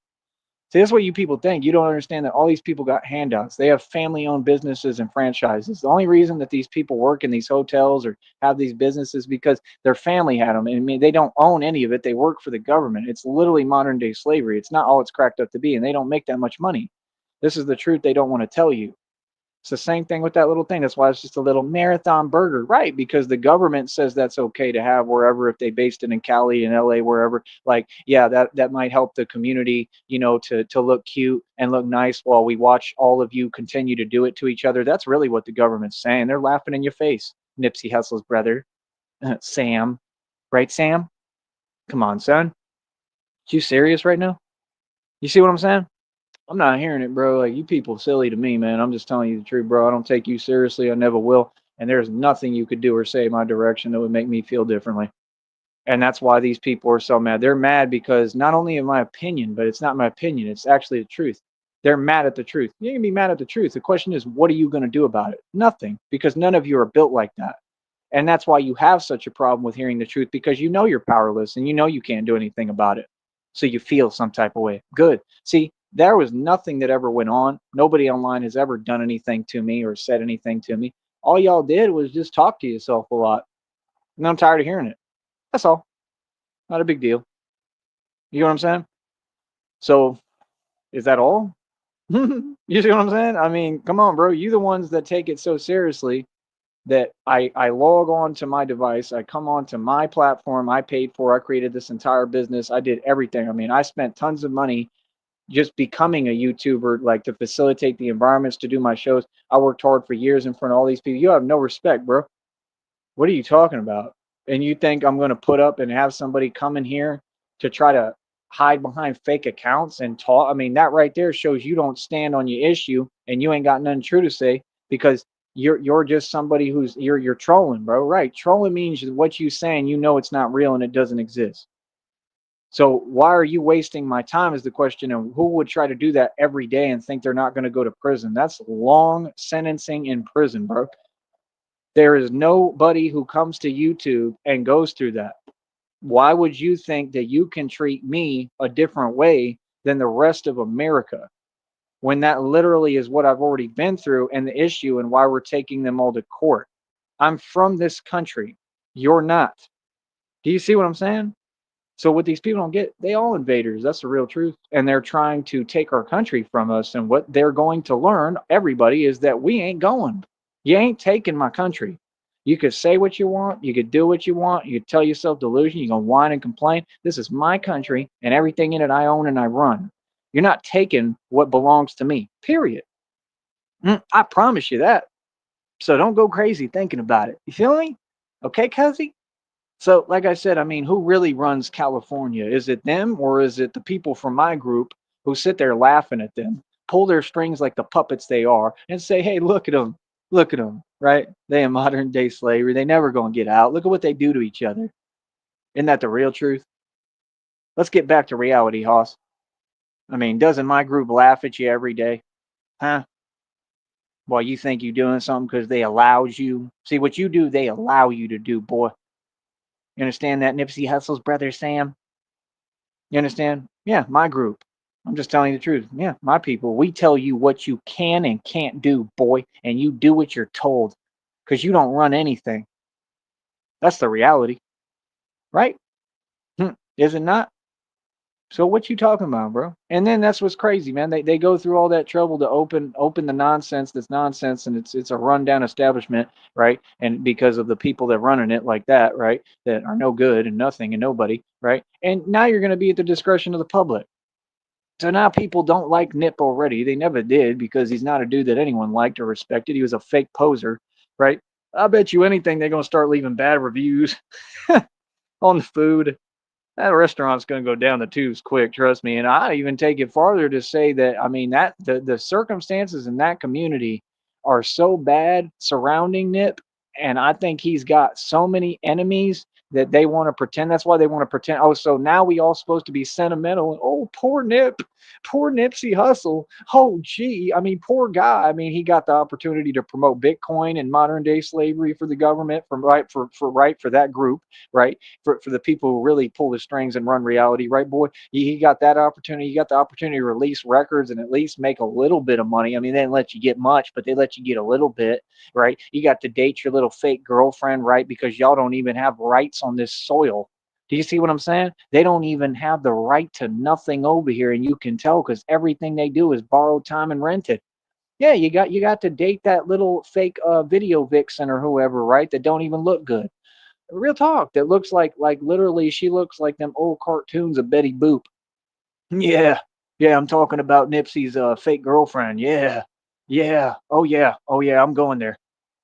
See, that's what you people think. You don't understand that all these people got handouts. They have family-owned businesses and franchises. The only reason that these people work in these hotels or have these businesses because their family had them. And I mean, they don't own any of it. They work for the government. It's literally modern-day slavery. It's not all it's cracked up to be, and they don't make that much money. This is the truth they don't want to tell you. It's the same thing with that little thing. That's why it's just a little marathon burger, right? Because the government says that's okay to have wherever, if they based it in Cali and LA, wherever. Like, yeah, that might help the community, to look cute and look nice while we watch all of you continue to do it to each other. That's really what the government's saying. They're laughing in your face. Nipsey Hussle's brother, Sam, right? Sam, come on, son. You serious right now? You see what I'm saying? I'm not hearing it, bro. Like you people silly to me, man. I'm just telling you the truth, bro. I don't take you seriously. I never will. And there's nothing you could do or say in my direction that would make me feel differently. And that's why these people are so mad. They're mad because not only in my opinion, but it's not my opinion. It's actually the truth. They're mad at the truth. You can be mad at the truth. The question is, what are you going to do about it? Nothing, because none of you are built like that. And that's why you have such a problem with hearing the truth because you know you're powerless and you know you can't do anything about it. So you feel some type of way. Good. See, there was nothing that ever went on. Nobody online has ever done anything to me or said anything to me. All y'all did was just talk to yourself a lot. And I'm tired of hearing it. That's all. Not a big deal. You know what I'm saying? So is that all? You see what I'm saying? I mean, come on, bro. You the ones that take it so seriously that I log on to my device, I come on to my platform, I paid for, I created this entire business, I did everything. I mean, I spent tons of money just becoming a YouTuber, like to facilitate the environments to do my shows. I worked hard for years in front of all these people. You have no respect, bro. What are you talking about? And you think I'm going to put up and have somebody come in here to try to hide behind fake accounts and talk? I mean, that right there shows you don't stand on your issue and you ain't got nothing true to say because you're just somebody who's you're trolling, bro. Right? Trolling means what you saying, you know it's not real and it doesn't exist. So why are you wasting my time is the question. And who would try to do that every day and think they're not going to go to prison? That's long sentencing in prison, bro. There is nobody who comes to YouTube and goes through that. Why would you think that you can treat me a different way than the rest of America when that literally is what I've already been through and the issue and why we're taking them all to court? I'm from this country. You're not. Do you see what I'm saying? So what these people don't get, they all invaders. That's the real truth. And they're trying to take our country from us. And what they're going to learn, everybody, is that we ain't going. You ain't taking my country. You could say what you want. You could do what you want. You could tell yourself delusion. You can whine and complain. This is my country and everything in it I own and I run. You're not taking what belongs to me, period. I promise you that. So don't go crazy thinking about it. You feel me? Okay, Cozy? So, like I said, I mean, who really runs California? Is it them or is it the people from my group who sit there laughing at them, pull their strings like the puppets they are, and say, hey, look at them, right? They in modern day slavery. They never going to get out. Look at what they do to each other. Isn't that the real truth? Let's get back to reality, Hoss. I mean, doesn't my group laugh at you every day? Huh? Well, you think you're doing something because they allowed you. See, what you do, they allow you to do, boy. You understand that, Nipsey Hussle's brother, Sam? You understand? Yeah, my group. I'm just telling you the truth. Yeah, my people. We tell you what you can and can't do, boy, and you do what you're told because you don't run anything. That's the reality, right? Is it not? So what you talking about, bro? And then that's what's crazy, man. They go through all that trouble to open the nonsense that's nonsense, and it's a rundown establishment, right? And because of the people that running it like that, right, that are no good and nothing and nobody, right? And now you're going to be at the discretion of the public. So now people don't like Nip already. They never did because he's not a dude that anyone liked or respected. He was a fake poser, right? I bet you anything they're gonna start leaving bad reviews on the food. That restaurant's gonna go down the tubes quick, trust me. And I even take it farther to say that I mean that the circumstances in that community are so bad surrounding Nip, and I think he's got so many enemies that they want to pretend. That's why they want to pretend. Oh, so now we all supposed to be sentimental. Oh, poor Nip, poor Nipsey Hustle. Oh, gee, I mean, poor guy. I mean, he got the opportunity to promote Bitcoin and modern day slavery for the government, from right for that group, right? For the people who really pull the strings and run reality, right, boy? He got that opportunity. He got the opportunity to release records and at least make a little bit of money. I mean, they didn't let you get much, but they let you get a little bit, right? You got to date your little fake girlfriend, right? Because y'all don't even have rights on this soil. Do you see what I'm saying? They don't even have the right to nothing over here, and you can tell because everything they do is borrowed time and rented. Yeah, you got to date that little fake video vixen or whoever, right? That don't even look good. Real talk. That looks like literally she looks like them old cartoons of Betty Boop. Yeah. Yeah, I'm talking about Nipsey's fake girlfriend. Yeah. Yeah. Oh yeah. Oh yeah, I'm going there.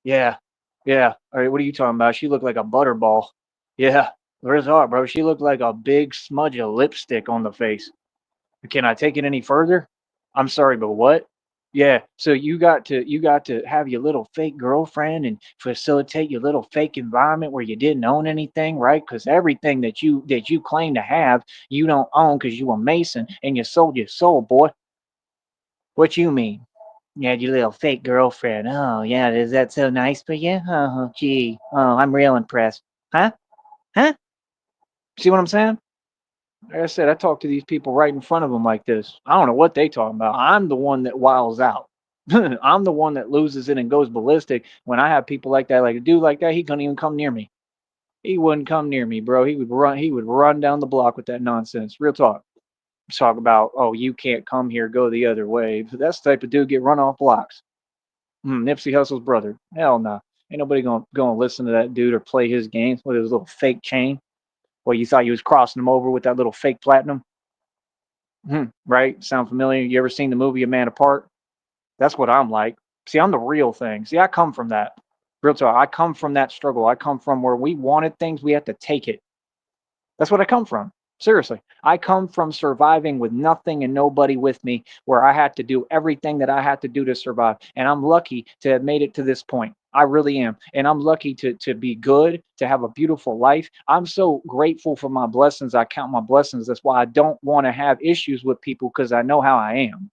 Yeah. Yeah. All right, what are you talking about? She looked like a butterball. Yeah. Where's art, bro? She looked like a big smudge of lipstick on the face. Can I take it any further? I'm sorry, but what? Yeah, so you got to have your little fake girlfriend and facilitate your little fake environment where you didn't own anything, right? Because everything that you claim to have, you don't own because you a Mason and you sold your soul, boy. What you mean? You had your little fake girlfriend. Oh yeah, is that so nice for you? Oh gee, oh I'm real impressed. Huh? Huh? See what I'm saying? Like I said, I talk to these people right in front of them like this. I don't know what they talking about. I'm the one that wiles out. I'm the one that loses it and goes ballistic when I have people like that. Like a dude like that, he couldn't even come near me. He wouldn't come near me, bro. He would run. He would run down the block with that nonsense. Real talk. Talk about, oh, you can't come here, go the other way. That's the type of dude get run off blocks. Nipsey Hussle's brother. Hell no. Nah. Ain't nobody gonna listen to that dude or play his games with his little fake chain. Well, you thought you was crossing them over with that little fake platinum, right? Sound familiar? You ever seen the movie A Man Apart? That's what I'm like. See, I'm the real thing. See, I come from that. Real talk. I come from that struggle. I come from where we wanted things, we had to take it. That's what I come from. Seriously. I come from surviving with nothing and nobody with me, where I had to do everything that I had to do to survive. And I'm lucky to have made it to this point. I really am. And I'm lucky to be good, to have a beautiful life. I'm so grateful for my blessings. I count my blessings. That's why I don't want to have issues with people, because I know how I am.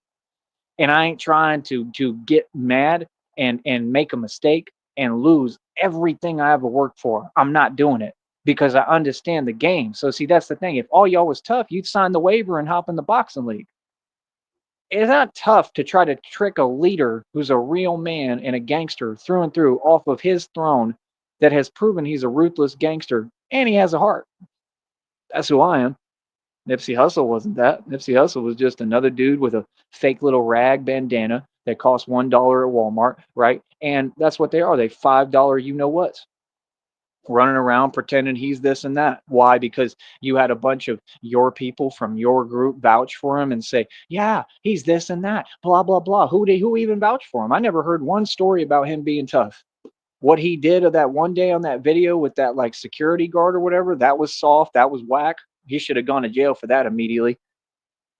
And I ain't trying to get mad and make a mistake and lose everything I ever worked for. I'm not doing it, because I understand the game. So see, that's the thing. If all y'all was tough, you'd sign the waiver and hop in the boxing league. It's not tough to try to trick a leader who's a real man and a gangster through and through off of his throne, that has proven he's a ruthless gangster and he has a heart. That's who I am. Nipsey Hussle wasn't that. Nipsey Hussle was just another dude with a fake little rag bandana that cost $1 at Walmart, right? And that's what they are. They $5 you know what, running around pretending he's this and that. Why? Because you had a bunch of your people from your group vouch for him and say, yeah, he's this and that, blah, blah, blah. Who even vouched for him? I never heard one story about him being tough. What he did of that one day on that video with that like security guard or whatever, that was soft. That was whack. He should have gone to jail for that immediately.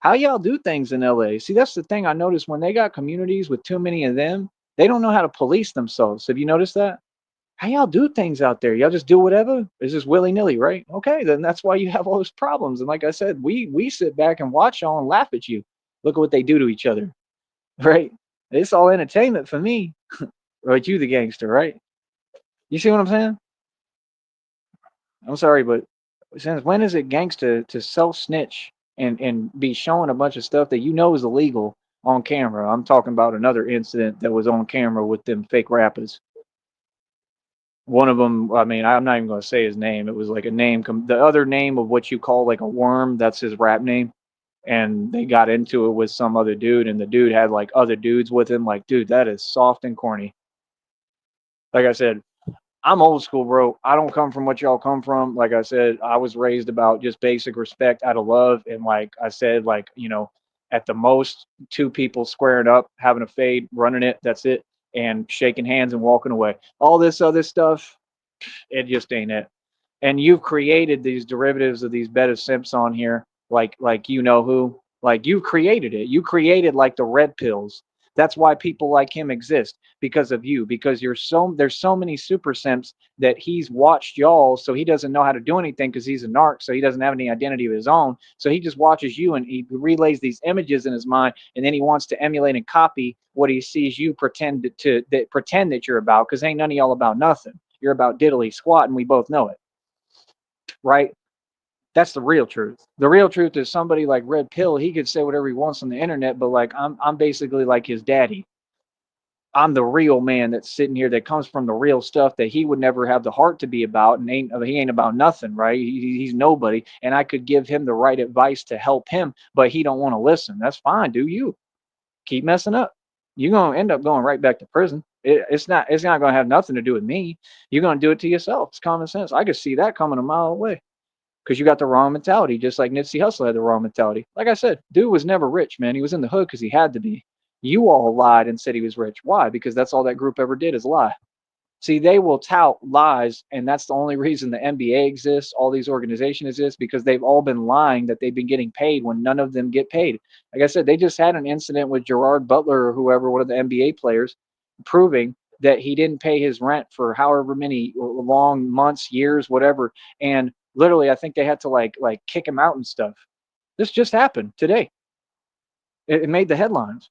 How y'all do things in LA? See, that's the thing I noticed. When they got communities with too many of them, they don't know how to police themselves. Have you noticed that? How y'all do things out there? Y'all just do whatever? It's just willy nilly, right? Okay, then that's why you have all those problems. And like I said, we sit back and watch y'all and laugh at you. Look at what they do to each other, right? It's all entertainment for me. Right, you the gangster, right? You see what I'm saying? I'm sorry, but since when is it gangsta to self snitch and be showing a bunch of stuff that you know is illegal on camera? I'm talking about another incident that was on camera with them fake rappers. One of them, I mean, I'm not even going to say his name. It was like a name, the other name of what you call like a worm. That's his rap name. And they got into it with some other dude, and the dude had like other dudes with him. Like, dude, that is soft and corny. Like I said, I'm old school, bro. I don't come from what y'all come from. Like I said, I was raised about just basic respect out of love. And like I said, like, at the most, two people squaring up, having a fade, running it. That's it. And shaking hands and walking away. All this other stuff, it just ain't it. And you've created these derivatives of these beta simps on here, like you know who, like you created it. You created like the red pills. That's why people like him exist, because of you. Because there's so many super simps that he's watched y'all, so he doesn't know how to do anything because he's a narc, so he doesn't have any identity of his own. So he just watches you and he relays these images in his mind, and then he wants to emulate and copy what he sees you pretend that you're about, because ain't none of y'all about nothing. You're about diddly squat, and we both know it, right? That's the real truth. The real truth is somebody like Red Pill, he could say whatever he wants on the internet, but like I'm basically like his daddy. I'm the real man that's sitting here that comes from the real stuff that he would never have the heart to be about, and he ain't about nothing, right? He's nobody, and I could give him the right advice to help him, but he don't want to listen. That's fine. Do you keep messing up? You're gonna end up going right back to prison. It's not gonna have nothing to do with me. You're gonna do it to yourself. It's common sense. I could see that coming a mile away, because you got the wrong mentality, just like Nipsey Hussle had the wrong mentality. Like I said, dude was never rich, man. He was in the hood because he had to be. You all lied and said he was rich. Why? Because that's all that group ever did is lie. See, they will tout lies, and that's the only reason the NBA exists, all these organizations exist, because they've all been lying that they've been getting paid when none of them get paid. Like I said, they just had an incident with Gerard Butler or whoever, one of the NBA players, proving that he didn't pay his rent for however many long months, years, whatever. And literally, I think they had to like kick him out and stuff. This just happened today. It made the headlines.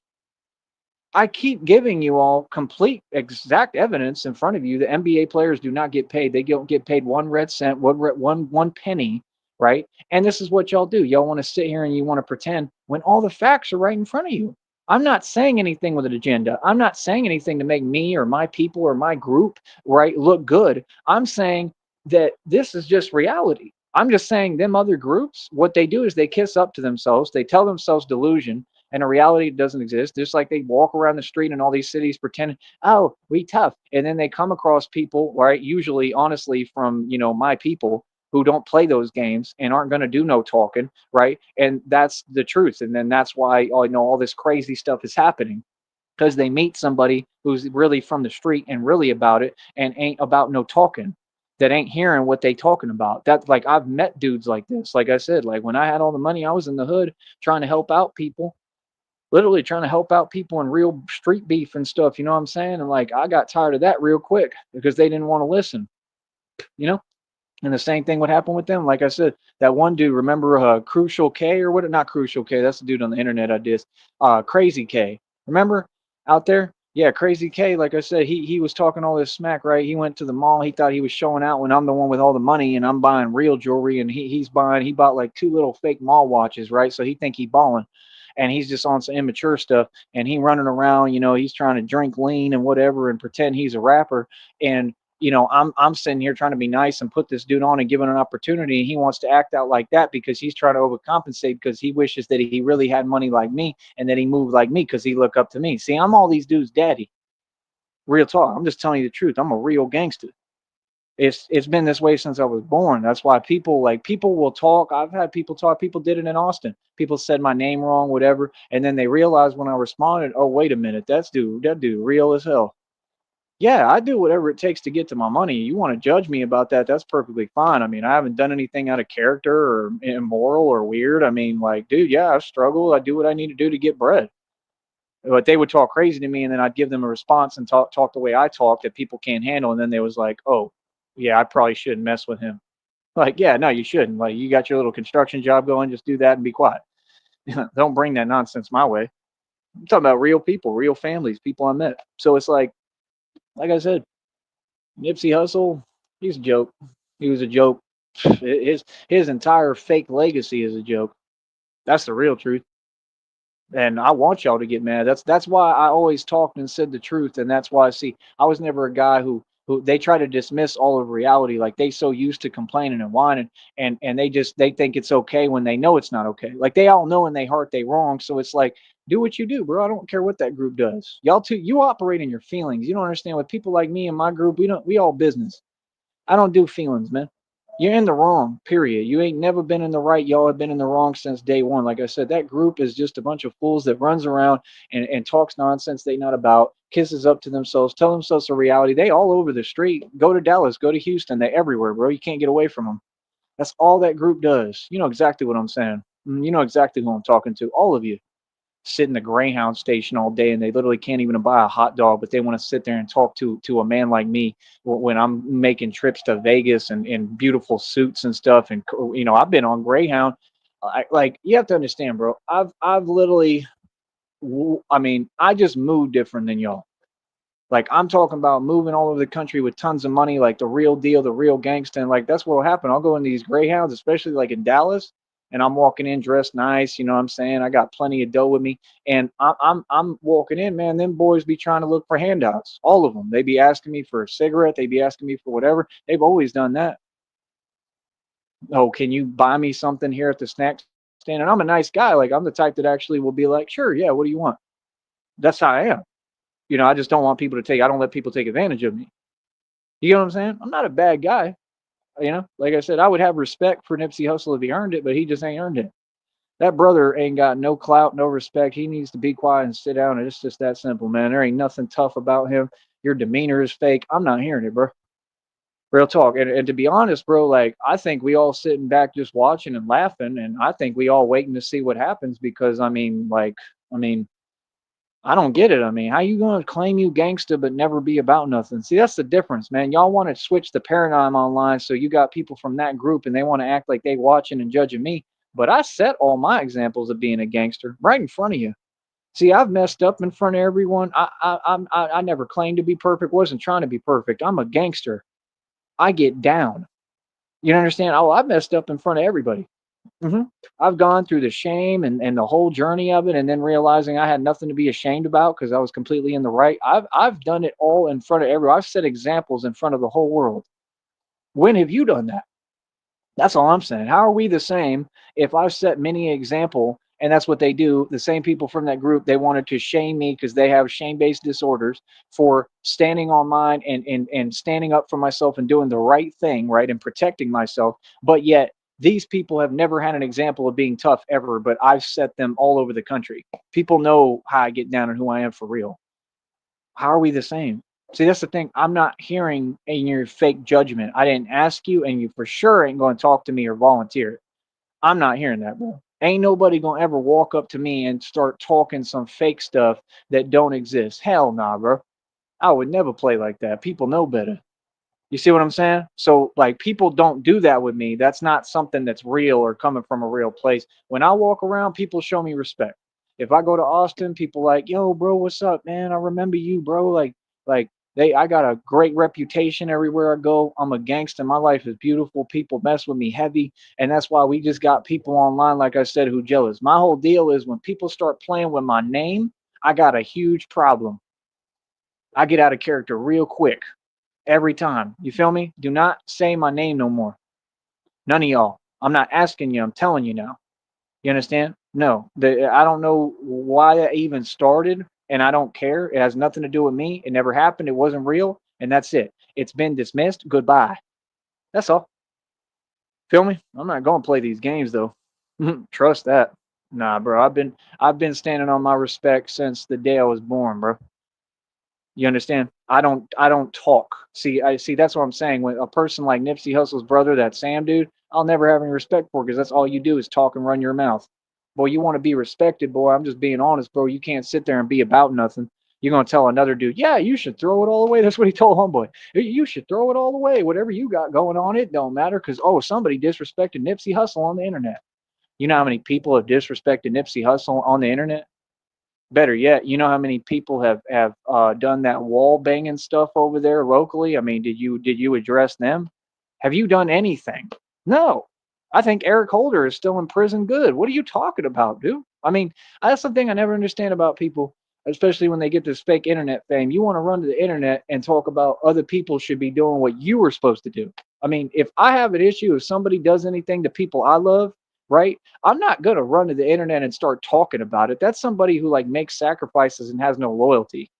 I keep giving you all complete, exact evidence in front of you that NBA players do not get paid. They don't get paid one red cent, one penny, right? And this is what y'all do. Y'all want to sit here and you want to pretend when all the facts are right in front of you. I'm not saying anything with an agenda. I'm not saying anything to make me or my people or my group, right, look good. I'm saying that this is just reality. I'm just saying them other groups, what they do is they kiss up to themselves. They tell themselves delusion, and in reality it doesn't exist. Just like they walk around the street in all these cities pretending, oh, we tough, and then they come across people, right? Usually, honestly, from my people who don't play those games and aren't going to do no talking, right? And that's the truth. And then that's why all this crazy stuff is happening, because they meet somebody who's really from the street and really about it and ain't about no talking, that ain't hearing what they talking about. That, like, I've met dudes like this. Like I said, like when I had all the money, I was in the hood trying to help out people, literally trying to help out people in real street beef and stuff, you know what I'm saying? And like I got tired of that real quick because they didn't want to listen, you know? And the same thing would happen with them. Like I said, that one dude, remember Crucial K, or what? Not Crucial K. That's the dude on the internet I did. Crazy K. Remember out there? Yeah, Crazy K. Like I said, he was talking all this smack, right? He went to the mall. He thought he was showing out when I'm the one with all the money and I'm buying real jewelry, and he bought like two little fake mall watches, right? So he think he balling. And he's just on some immature stuff, and he running around, he's trying to drink lean and whatever and pretend he's a rapper. And I'm sitting here trying to be nice and put this dude on and give him an opportunity, and he wants to act out like that because he's trying to overcompensate because he wishes that he really had money like me and that he moved like me because he look up to me. See, I'm all these dudes' daddy. Real talk. I'm just telling you the truth. I'm a real gangster. It's been this way since I was born. That's why people will talk. I've had people talk. People did it in Austin. People said my name wrong, whatever, and then they realized when I responded, oh wait a minute, that dude real as hell. Yeah, I do whatever it takes to get to my money. You want to judge me about that? That's perfectly fine. I mean, I haven't done anything out of character or immoral or weird. I mean, like, dude, yeah, I struggle. I do what I need to do to get bread. But they would talk crazy to me, and then I'd give them a response and talk the way I talk that people can't handle. And then they was like, oh, yeah, I probably shouldn't mess with him. Like, yeah, no, you shouldn't. Like, you got your little construction job going, just do that and be quiet. Don't bring that nonsense my way. I'm talking about real people, real families, people I met. So it's like I said, Nipsey Hussle, he's a joke. He was a joke. His entire fake legacy is a joke. That's the real truth. And I want y'all to get mad. That's why I always talked and said the truth. And that's why, see, I was never a guy who they try to dismiss all of reality. Like they so used to complaining and whining, and they think it's okay when they know it's not okay. Like they all know in their heart they wrong. So it's like, do what you do, bro. I don't care what that group does. Y'all too, you operate in your feelings. You don't understand. With people like me and my group, we all business. I don't do feelings, man. You're in the wrong, period. You ain't never been in the right. Y'all have been in the wrong since day one. Like I said, that group is just a bunch of fools that runs around and talks nonsense they not about, kisses up to themselves, tell themselves a reality. They all over the street. Go to Dallas, go to Houston. They everywhere, bro. You can't get away from them. That's all that group does. You know exactly what I'm saying. You know exactly who I'm talking to. All of you sit in the Greyhound station all day and they literally can't even buy a hot dog, but they want to sit there and talk to a man like me when I'm making trips to Vegas and in beautiful suits and stuff. And I've been on Greyhound. Like you have to understand, bro. I've literally, I mean, I just move different than y'all. Like I'm talking about moving all over the country with tons of money, like the real deal, the real gangsta. And like that's what will happen. I'll go in these Greyhounds, especially like in Dallas, and I'm walking in dressed nice. You know what I'm saying? I got plenty of dough with me, and I'm walking in, man. Them boys be trying to look for handouts. All of them. They be asking me for a cigarette. They be asking me for whatever. They've always done that. Oh, can you buy me something here at the snack stand? And I'm a nice guy. Like I'm the type that actually will be like, sure, yeah. What do you want? That's how I am. I just don't want people to take. I don't let people take advantage of me. You know what I'm saying? I'm not a bad guy. Like I said, I would have respect for Nipsey Hussle if he earned it, but he just ain't earned it. That brother ain't got no clout, no respect. He needs to be quiet and sit down. And it's just that simple, man. There ain't nothing tough about him. Your demeanor is fake. I'm not hearing it, bro. Real talk. And to be honest, bro, like I think we all sitting back just watching and laughing, and I think we all waiting to see what happens because I mean, I don't get it. I mean, how you gonna claim you gangster but never be about nothing? See, that's the difference, man. Y'all want to switch the paradigm online, so you got people from that group and they want to act like they watching and judging me. But I set all my examples of being a gangster right in front of you. See, I've messed up in front of everyone. I never claimed to be perfect. Wasn't trying to be perfect. I'm a gangster. I get down. You understand? Oh, I messed up in front of everybody. Mhm. I've gone through the shame and the whole journey of it, and then realizing I had nothing to be ashamed about because I was completely in the right. I've done it all in front of everyone. I've set examples in front of the whole world. When have you done that? That's all I'm saying. How are we the same if I've set many example And that's what they do. The same people from that group, they wanted to shame me because they have shame-based disorders for standing online and standing up for myself and doing the right thing, right, and protecting myself. But yet these people have never had an example of being tough ever, but I've set them all over the country. People know how I get down and who I am for real. How are we the same? See, that's the thing. I'm not hearing in your fake judgment. I didn't ask you, and you for sure ain't going to talk to me or volunteer. I'm not hearing that, bro. Ain't nobody gonna ever walk up to me and start talking some fake stuff that don't exist. Hell nah, bro. I would never play like that. People know better. You see what I'm saying? So like people don't do that with me. That's not something that's real or coming from a real place. When I walk around, people show me respect. If I go to Austin, people like, "Yo, bro, what's up, man? I remember you, bro." Like I got a great reputation everywhere I go. I'm a gangster. My life is beautiful. People mess with me heavy, and that's why we just got people online, like I said, who jealous. My whole deal is when people start playing with my name, I got a huge problem. I get out of character real quick every time. You feel me? Do not say my name no more. None of y'all. I'm not asking you. I'm telling you now. You understand? No. I don't know why that even started, and I don't care. It has nothing to do with me. It never happened. It wasn't real, and that's it. It's been dismissed. Goodbye. That's all. Feel me? I'm not going to play these games though. Trust that. Nah, bro. I've been standing on my respect since the day I was born, bro. You understand? I don't talk. See that's what I'm saying. When a person like Nipsey Hussle's brother, that Sam dude, I'll never have any respect for because that's all you do is talk and run your mouth. Boy, you want to be respected, boy. I'm just being honest, bro. You can't sit there and be about nothing. You're gonna tell another dude, yeah, you should throw it all away. That's what he told homeboy. You should throw it all away. Whatever you got going on, it don't matter. Cause oh, somebody disrespected Nipsey Hussle on the internet. You know how many people have disrespected Nipsey Hussle on the internet? Better yet, you know how many people have done that wall banging stuff over there locally? I mean, did you address them? Have you done anything? No. I think Eric Holder is still in prison good. What are you talking about, dude? I mean, that's the thing I never understand about people, especially when they get this fake internet fame. You want to run to the internet and talk about other people should be doing what you were supposed to do. I mean, if I have an issue, if somebody does anything to people I love, right? I'm not gonna run to the internet and start talking about it. That's somebody who like makes sacrifices and has no loyalty.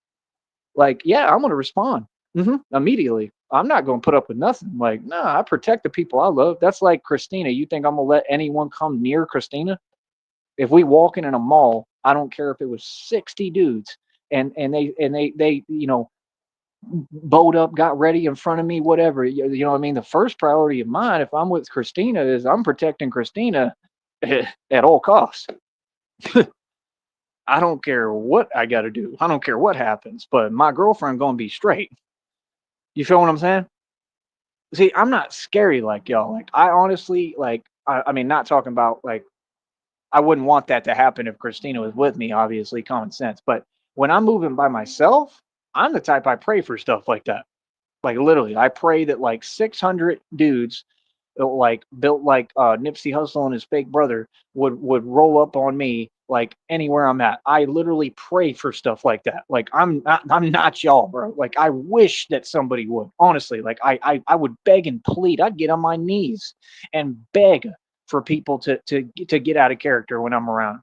Like, yeah, I'm gonna respond immediately. I'm not gonna put up with nothing. Like, nah, I protect the people I love. That's like Christina. You think I'm gonna let anyone come near Christina? If we walking in a mall, I don't care if it was 60 dudes and they bowed up, got ready in front of me, whatever. You know what I mean? The first priority of mine, if I'm with Christina, is I'm protecting Christina at all costs. I don't care what I got to do. I don't care what happens, but my girlfriend gonna be straight. You feel what I'm saying? See, I'm not scary like y'all. Like I honestly like. I mean, not talking about like I wouldn't want that to happen if Christina was with me. Obviously, common sense. But when I'm moving by myself, I'm the type I pray for stuff like that. Like literally, I pray that like 600 dudes built like Nipsey Hussle and his fake brother would roll up on me like anywhere I'm at. I literally pray for stuff like that. Like I'm not y'all, bro. Like I wish that somebody would. Honestly, like I would beg and plead. I'd get on my knees and beg for people to get out of character when I'm around.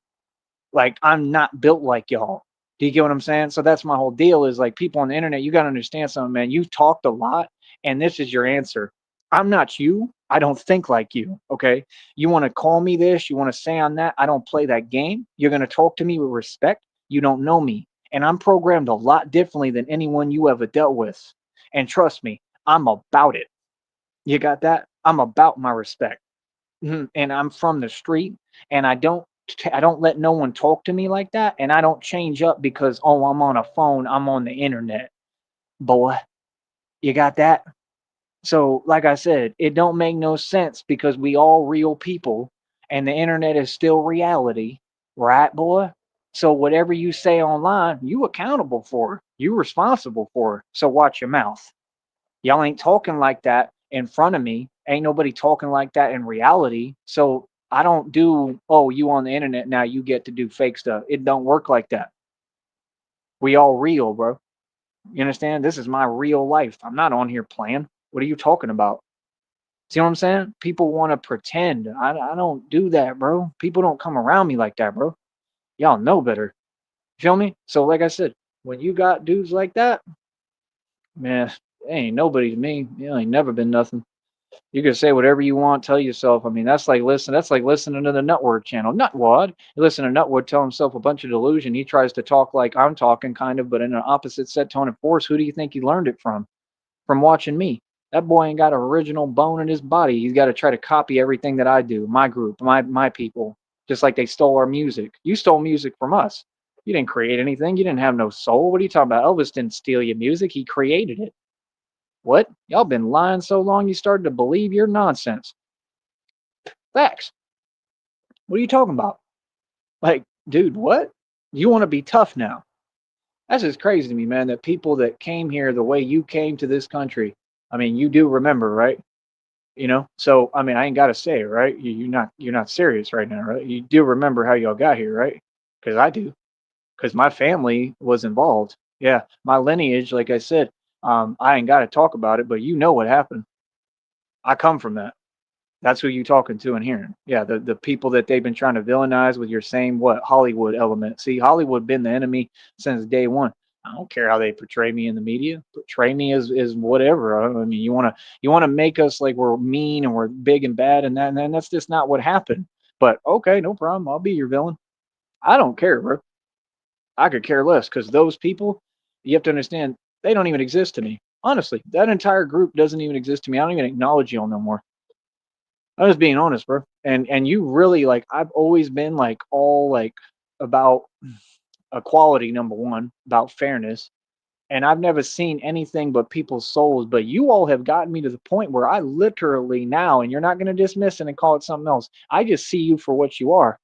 Like I'm not built like y'all. Do you get what I'm saying? So that's my whole deal is like people on the internet, you got to understand something, man. You've talked a lot and this is your answer. I'm not you. I don't think like you. Okay. You want to call me this, you want to say on that. I don't play that game. You're going to talk to me with respect. You don't know me. And I'm programmed a lot differently than anyone you ever dealt with. And trust me, I'm about it. You got that? I'm about my respect. And I'm from the street, and I don't let no one talk to me like that, and I don't change up because oh I'm on a phone, I'm on the internet, boy. You got that? So like I said, it don't make no sense because we all real people, and the internet is still reality, right, boy? So whatever you say online, you accountable for, you responsible for. So watch your mouth. Y'all ain't talking like that in front of me. Ain't nobody talking like that in reality. So I don't do, oh, you on the internet now, you get to do fake stuff. It don't work like that. We all real, bro. You understand? This is my real life. I'm not on here playing. What are you talking about? See what I'm saying? People want to pretend. I don't do that, bro. People don't come around me like that, bro. Y'all know better. Feel me? So, like I said, when you got dudes like that, man, they ain't nobody to me. You ain't never been nothing. You can say whatever you want, tell yourself. I mean, that's like listening to the Nutward channel. Nutwad. You listen to Nutward tell himself a bunch of delusion. He tries to talk like I'm talking, kind of, but in an opposite set tone and force. Who do you think he learned it from? From watching me. That boy ain't got an original bone in his body. He's got to try to copy everything that I do, my group, my people, just like they stole our music. You stole music from us. You didn't create anything. You didn't have no soul. What are you talking about? Elvis didn't steal your music. He created it. What? Y'all been lying so long you started to believe your nonsense. Facts. What are you talking about? Like, dude, what? You want to be tough now? That's just crazy to me, man, that people that came here the way you came to this country, I mean, you do remember, right? So I mean, I ain't got to say it, right? You're not serious right now, right? You do remember how y'all got here, right? Because I do, because my family was involved. Yeah, my lineage, like I said, I ain't got to talk about it, but you know what happened. I come from that. That's who you talking to and hearing. Yeah, the people that they've been trying to villainize with your same what Hollywood element. See, Hollywood been the enemy since day one. I don't care how they portray me in the media. Portray me as whatever. I mean, you wanna make us like we're mean and we're big and bad and that, and then that's just not what happened. But okay, no problem. I'll be your villain. I don't care, bro. I could care less because those people, you have to understand, they don't even exist to me. Honestly, that entire group doesn't even exist to me. I don't even acknowledge y'all no more. I was being honest, bro. And you really like I've always been like all like about equality, number one, about fairness. And I've never seen anything but people's souls. But you all have gotten me to the point where I literally now, and you're not gonna dismiss it and call it something else. I just see you for what you are.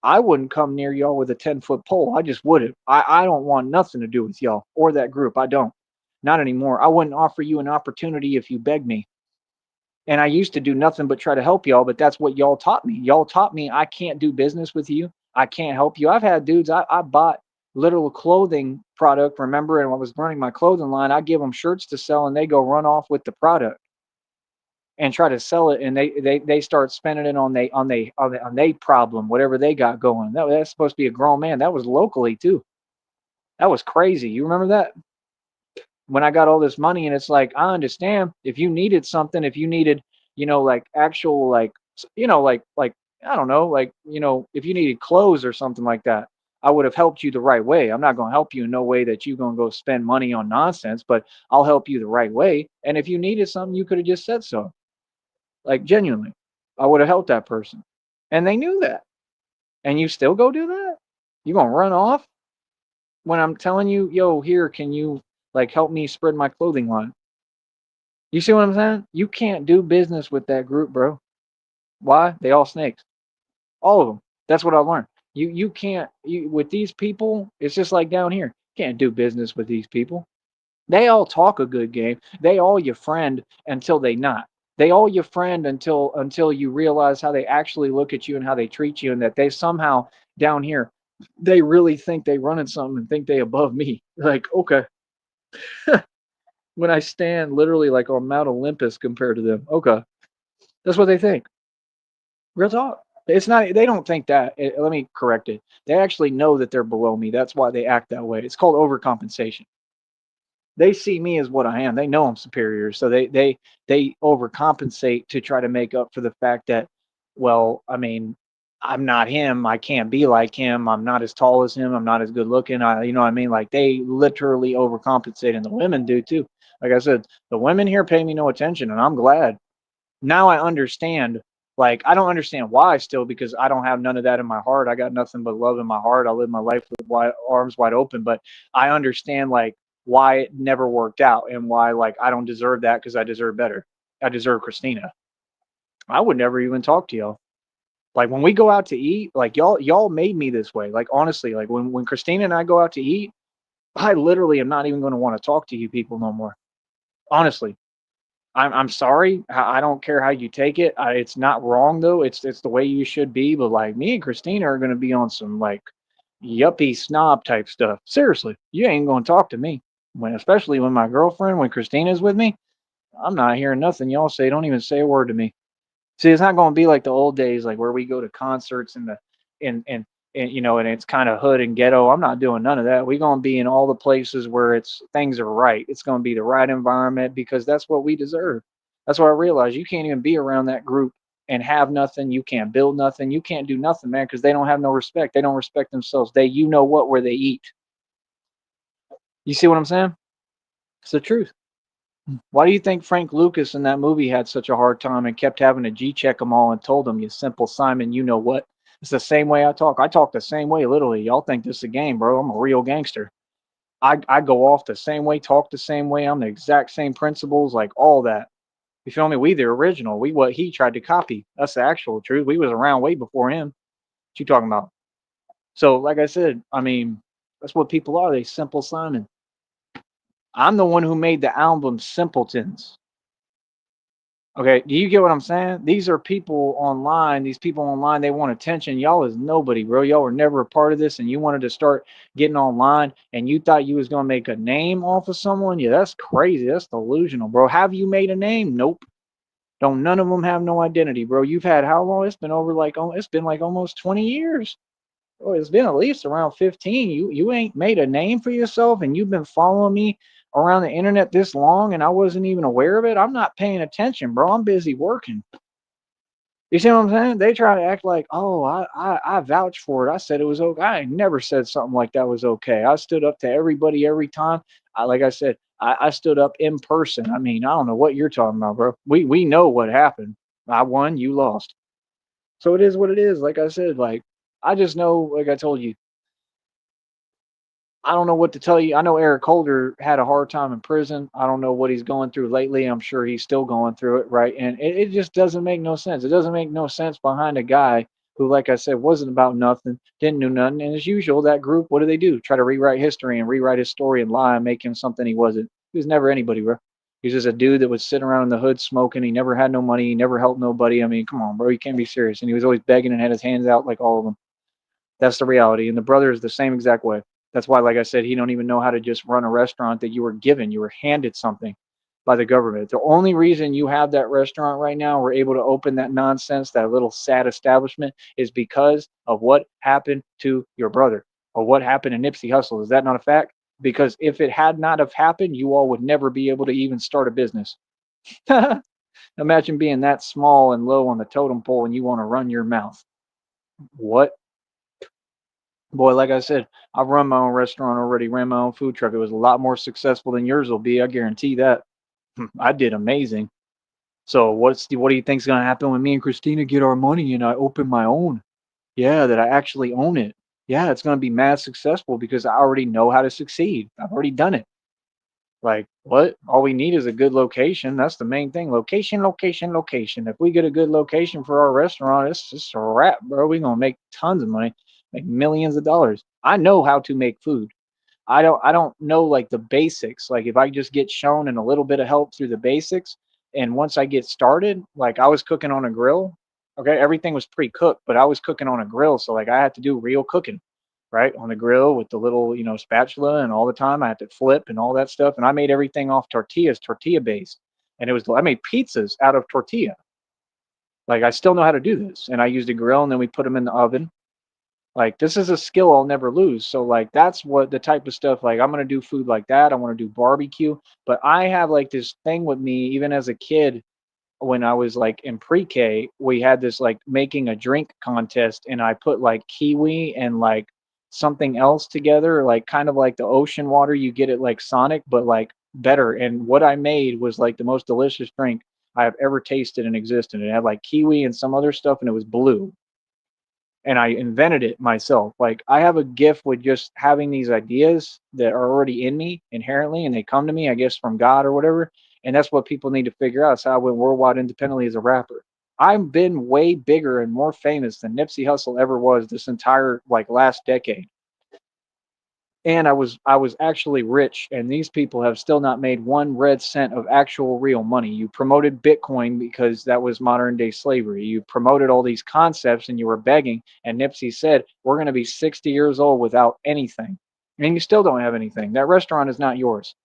I wouldn't come near y'all with a 10-foot pole. I just wouldn't. I don't want nothing to do with y'all or that group. I don't. Not anymore. I wouldn't offer you an opportunity if you begged me. And I used to do nothing but try to help y'all, but that's what y'all taught me. Y'all taught me I can't do business with you. I can't help you. I've had dudes, I bought literal clothing product, remember, and when I was running my clothing line, I give them shirts to sell and they go run off with the product and try to sell it and they start spending it on they problem, whatever they got going. That's supposed to be a grown man. That was locally too. That was crazy. You remember that? When I got all this money and it's like I understand if you needed something, if you needed, like actual like like I don't know, like, if you needed clothes or something like that, I would have helped you the right way. I'm not going to help you in no way that you going to go spend money on nonsense, but I'll help you the right way. And if you needed something, you could have just said so. Like genuinely. I would have helped that person. And they knew that. And you still go do that? You going to run off when I'm telling you, "Yo, here, can you like help me spread my clothing line?" You see what I'm saying? You can't do business with that group, bro. Why? They all snakes. All of them. That's what I learned. You can't with these people. It's just like down here. Can't do business with these people. They all talk a good game. They all your friend until they not. They all your friend until you realize how they actually look at you and how they treat you, and that they somehow down here they really think they running something and think they above me. Like okay, when I stand literally like on Mount Olympus compared to them. Okay, that's what they think. Real talk. It's not. They don't think that. Let me correct it. They actually know that they're below me. That's why they act that way. It's called overcompensation. They see me as what I am. They know I'm superior, so they overcompensate to try to make up for the fact that, well, I mean, I'm not him. I can't be like him. I'm not as tall as him. I'm not as good looking. You know what I mean? Like they literally overcompensate, and the women do too. Like I said, the women here pay me no attention, and I'm glad. Now I understand. Like I don't understand why still because I don't have none of that in my heart. I got nothing but love in my heart. I live my life with arms wide open. But I understand like why it never worked out and why like I don't deserve that because I deserve better. I deserve Christina. I would never even talk to y'all. Like when we go out to eat, like y'all made me this way. Like honestly, like when Christina and I go out to eat, I literally am not even going to want to talk to you people no more. Honestly, I'm sorry. I don't care how you take it. It's not wrong though. It's the way you should be. But like me and Christina are gonna be on some like yuppie snob type stuff. Seriously, you ain't gonna talk to me when, especially when my girlfriend, when Christina's with me. I'm not hearing nothing y'all say. Don't even say a word to me. See, it's not going to be like the old days, like where we go to concerts and the and and and and it's kind of hood and ghetto. I'm not doing none of that. We're going to be in all the places where it's things are right. It's going to be the right environment because that's what we deserve. That's what I realized. You can't even be around that group and have nothing. You can't build nothing. You can't do nothing, man, because they don't have no respect. They don't respect themselves. They, what, where they eat. You see what I'm saying? It's the truth. Why do you think Frank Lucas in that movie had such a hard time and kept having to G check them all and told them, "You simple Simon, you know what?" It's the same way I talk. I talk the same way, literally. Y'all think this is a game, bro. I'm a real gangster. I go off the same way, talk the same way. I'm the exact same principles, like all that. You feel me? We the original. We what he tried to copy. That's the actual truth. We was around way before him. What you talking about? So, like I said, I mean, that's what people are. They simple Simon. I'm the one who made the album Simpletons. Okay, do you get what I'm saying? These are people online. These people online, they want attention. Y'all is nobody, bro. Y'all were never a part of this, and you wanted to start getting online, and you thought you was gonna make a name off of someone. Yeah, that's crazy. That's delusional, bro. Have you made a name? Nope. Don't none of them have no identity, bro. You've had how long? It's been over like it's been like almost 20 years. Oh, it's been at least around 15. You ain't made a name for yourself, and you've been following me around the internet this long, and I wasn't even aware of it. I'm not paying attention, bro. I'm busy working. You see what I'm saying? They try to act like, oh, I vouch for it. I said it was okay. I never said something like that was okay. I stood up to everybody every time. Like I said, I stood up in person. I mean, I don't know what you're talking about, bro. We know what happened. I won, you lost. So it is what it is. Like I said, like I just know, like I told you, I don't know what to tell you. I know Eric Holder had a hard time in prison. I don't know what he's going through lately. I'm sure he's still going through it, right? And it just doesn't make no sense. It doesn't make no sense behind a guy who, like I said, wasn't about nothing, didn't do nothing. And as usual, that group, what do? Try to rewrite history and rewrite his story and lie and make him something he wasn't. He was never anybody, bro. He was just a dude that would sit around in the hood smoking. He never had no money. He never helped nobody. I mean, come on, bro. You can't be serious. And he was always begging and had his hands out like all of them. That's the reality. And the brother is the same exact way. That's why, like I said, he don't even know how to just run a restaurant that you were given. You were handed something by the government. The only reason you have that restaurant right now, we're able to open that nonsense, that little sad establishment, is because of what happened to your brother or what happened to Nipsey Hussle. Is that not a fact? Because if it had not have happened, you all would never be able to even start a business. Imagine being that small and low on the totem pole and you want to run your mouth. What? Boy, like I said, I've run my own restaurant already, ran my own food truck. It was a lot more successful than yours will be. I guarantee that. I did amazing. So what do you think's gonna happen when me and Christina get our money and I open my own? Yeah, that I actually own it. Yeah, it's gonna be mad successful because I already know how to succeed. I've already done it. Like, what? All we need is a good location. That's the main thing. Location, location, location. If we get a good location for our restaurant, it's just a wrap, bro. We're gonna make tons of money, make millions of dollars. I know how to make food. I don't know like the basics. Like if I just get shown and a little bit of help through the basics, and once I get started, like I was cooking on a grill. Okay, everything was pre-cooked, but I was cooking on a grill, so like I had to do real cooking, right? On the grill with the little, spatula, and all the time I had to flip and all that stuff. And I made everything off tortillas, tortilla based. And I made pizzas out of tortilla. Like I still know how to do this. And I used a grill and then we put them in the oven. Like this is a skill I'll never lose. So like that's what the type of stuff, like I'm gonna do food like that. I want to do barbecue. But I have like this thing with me, even as a kid, when I was like in pre-K, we had this like making a drink contest, and I put like kiwi and like something else together, like kind of like the ocean water you get at like Sonic, but like better. And what I made was like the most delicious drink I have ever tasted in existence. It had like kiwi and some other stuff, and it was blue, and I invented it myself. Like I have a gift with just having these ideas that are already in me inherently, and they come to me, I guess, from God or whatever. And that's what people need to figure out. So I went worldwide independently as a rapper. I've been way bigger and more famous than Nipsey Hussle ever was this entire like last decade. And I was actually rich, and these people have still not made one red cent of actual real money. You promoted Bitcoin because that was modern day slavery. You promoted all these concepts and you were begging, and Nipsey said, "We're going to be 60 years old without anything." And you still don't have anything. That restaurant is not yours.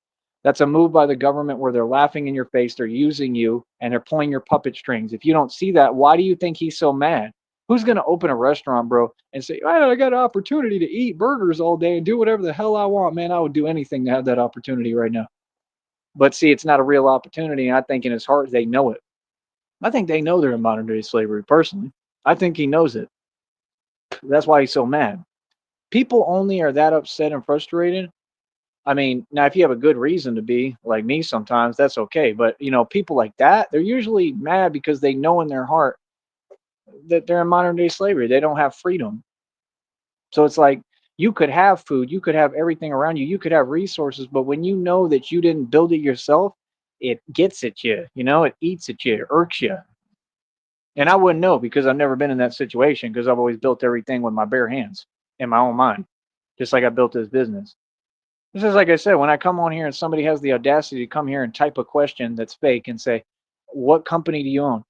That's a move by the government where they're laughing in your face, they're using you, and they're pulling your puppet strings. If you don't see that, why do you think he's so mad? Who's going to open a restaurant, bro, and say, "Oh, I got an opportunity to eat burgers all day and do whatever the hell I want"? Man, I would do anything to have that opportunity right now. But see, it's not a real opportunity. And I think in his heart, they know it. I think they know they're in modern day slavery, personally. I think he knows it. That's why he's so mad. People only are that upset and frustrated. I mean, now if you have a good reason to be like me sometimes, that's okay. But people like that, they're usually mad because they know in their heart that they're in modern day slavery. They don't have freedom. So it's like you could have food, you could have everything around you, you could have resources, but when you know that you didn't build it yourself, it gets at you, it eats at you, it irks you. And I wouldn't know because I've never been in that situation because I've always built everything with my bare hands in my own mind, just like I built this business. This is like I said, when I come on here and somebody has the audacity to come here and type a question that's fake and say, "What company do you own?"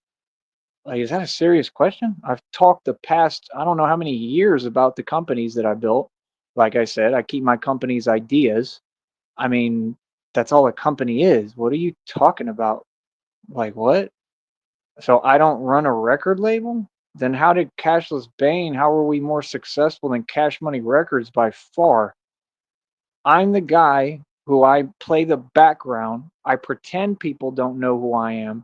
Like, is that a serious question? I've talked the past, I don't know how many years about the companies that I built. Like I said, I keep my company's ideas. I mean, that's all a company is. What are you talking about? Like, what? So I don't run a record label? Then how did Cashless Bane, how are we more successful than Cash Money Records by far? I'm the guy who I play the background. I pretend people don't know who I am.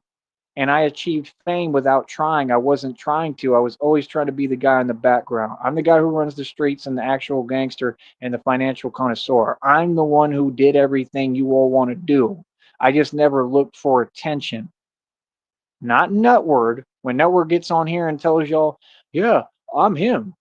And I achieved fame without trying. I wasn't trying to. I was always trying to be the guy in the background. I'm the guy who runs the streets and the actual gangster and the financial connoisseur. I'm the one who did everything you all want to do. I just never looked for attention. Not Nutword. When Nutword gets on here and tells y'all, "Yeah, I'm him.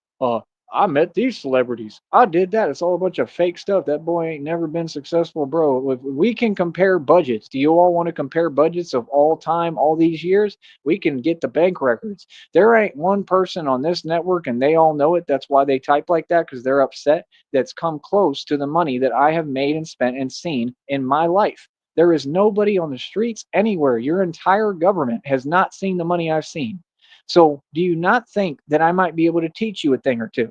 I met these celebrities. I did that." It's all a bunch of fake stuff. That boy ain't never been successful, bro. If we can compare budgets. Do you all want to compare budgets of all time, all these years? We can get the bank records. There ain't one person on this network, and they all know it. That's why they type like that, because they're upset. That's come close to the money that I have made and spent and seen in my life. There is nobody on the streets anywhere. Your entire government has not seen the money I've seen. So, do you not think that I might be able to teach you a thing or two?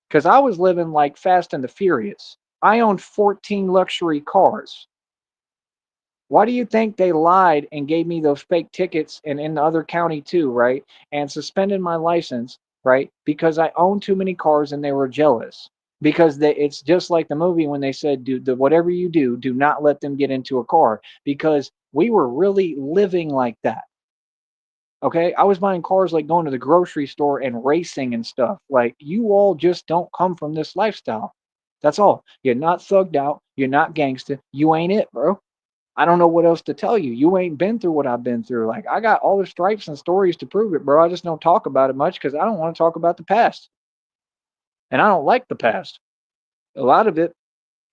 Because I was living like Fast and the Furious. I owned 14 luxury cars. Why do you think they lied and gave me those fake tickets and in the other county too, right? And suspended my license, right? Because I owned too many cars and they were jealous. Because it's just like the movie when they said, whatever you do, do not let them get into a car. Because we were really living like that. Okay, I was buying cars like going to the grocery store and racing and stuff. Like, you all just don't come from this lifestyle. That's all. You're not thugged out. You're not gangster. You ain't it, bro. I don't know what else to tell you. You ain't been through what I've been through. Like, I got all the stripes and stories to prove it, bro. I just don't talk about it much because I don't want to talk about the past. And I don't like the past. A lot of it,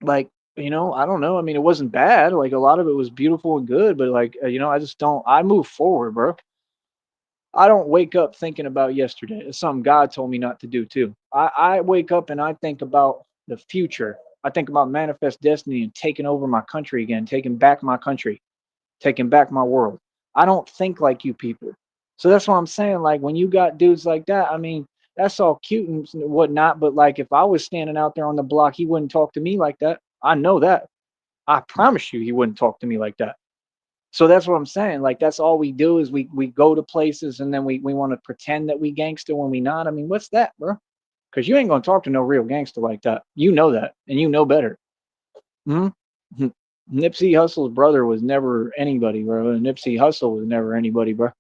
like, I don't know. I mean, it wasn't bad. Like, a lot of it was beautiful and good, but like, I just don't, I move forward, bro. I don't wake up thinking about yesterday. It's something God told me not to do too. I wake up and I think about the future. I think about manifest destiny and taking over my country again, taking back my country, taking back my world. I don't think like you people. So that's what I'm saying. Like, when you got dudes like that, I mean, that's all cute and whatnot. But like, if I was standing out there on the block, he wouldn't talk to me like that. I know that. I promise you, he wouldn't talk to me like that. So that's what I'm saying. Like, that's all we do is we go to places and then we want to pretend that we gangster when we not. I mean, what's that, bro? Because you ain't gonna talk to no real gangster like that. You know that, and you know better. Hmm? Nipsey Hussle's brother was never anybody, bro. And Nipsey Hussle was never anybody, bro.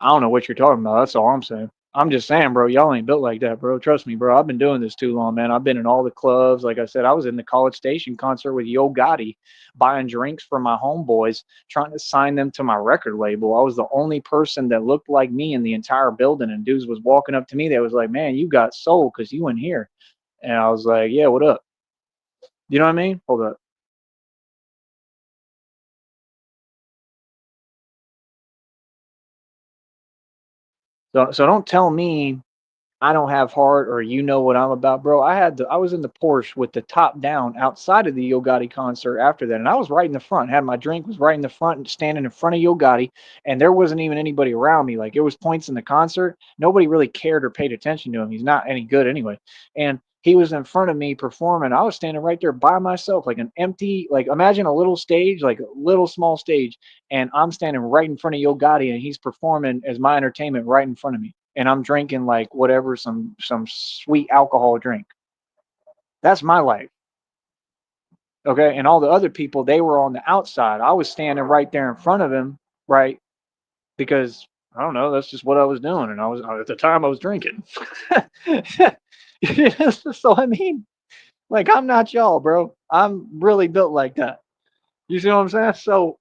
I don't know what you're talking about. That's all I'm saying. I'm just saying, bro, y'all ain't built like that, bro. Trust me, bro. I've been doing this too long, man. I've been in all the clubs. Like I said, I was in the College Station concert with Yo Gotti, buying drinks for my homeboys, trying to sign them to my record label. I was the only person that looked like me in the entire building, and dudes was walking up to me. They was like, "Man, you got soul because you in here." And I was like, "Yeah, what up?" You know what I mean? Hold up. So don't tell me I don't have heart or you know what I'm about, bro. I was in the Porsche with the top down outside of the Yo Gotti concert after that, and I was right in the front. Had my drink, was right in the front, and standing in front of Yo Gotti, and there wasn't even anybody around me. Like, it was points in the concert, nobody really cared or paid attention to him. He's not any good anyway. And He was in front of me performing. I was standing right there by myself, like an empty, like imagine a little stage, like a little small stage, and I'm standing right in front of Yo Gotti, and he's performing as my entertainment right in front of me, and I'm drinking like whatever, some sweet alcohol drink. That's my life, okay. And all the other people, they were on the outside. I was standing right there in front of him, right, because I don't know, that's just what I was doing, and I was at the time I was drinking. So I mean, like, I'm not y'all, bro. I'm really built like that. You see what I'm saying? So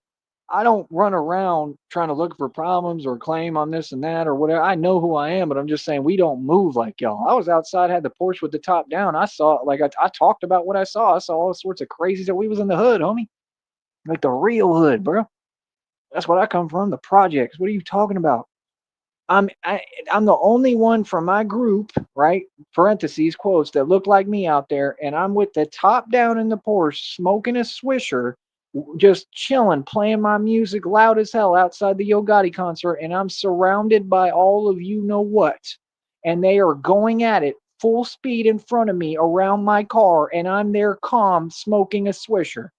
I don't run around trying to look for problems or claim on this and that or whatever. I know who I am, but I'm just saying we don't move like y'all. I was outside, had the porch with the top down. I saw, like, I talked about what I saw. I saw all sorts of crazies that we was in the hood, homie. Like the real hood, bro. That's what I come from, the projects. What are you talking about? I'm I, I'm the only one from my group, right? Parentheses quotes that look like me out there, and I'm with the top down in the porch, smoking a swisher, just chilling, playing my music loud as hell outside the Yo Gotti concert, and I'm surrounded by all of you know what, and they are going at it full speed in front of me around my car, and I'm there calm, smoking a swisher.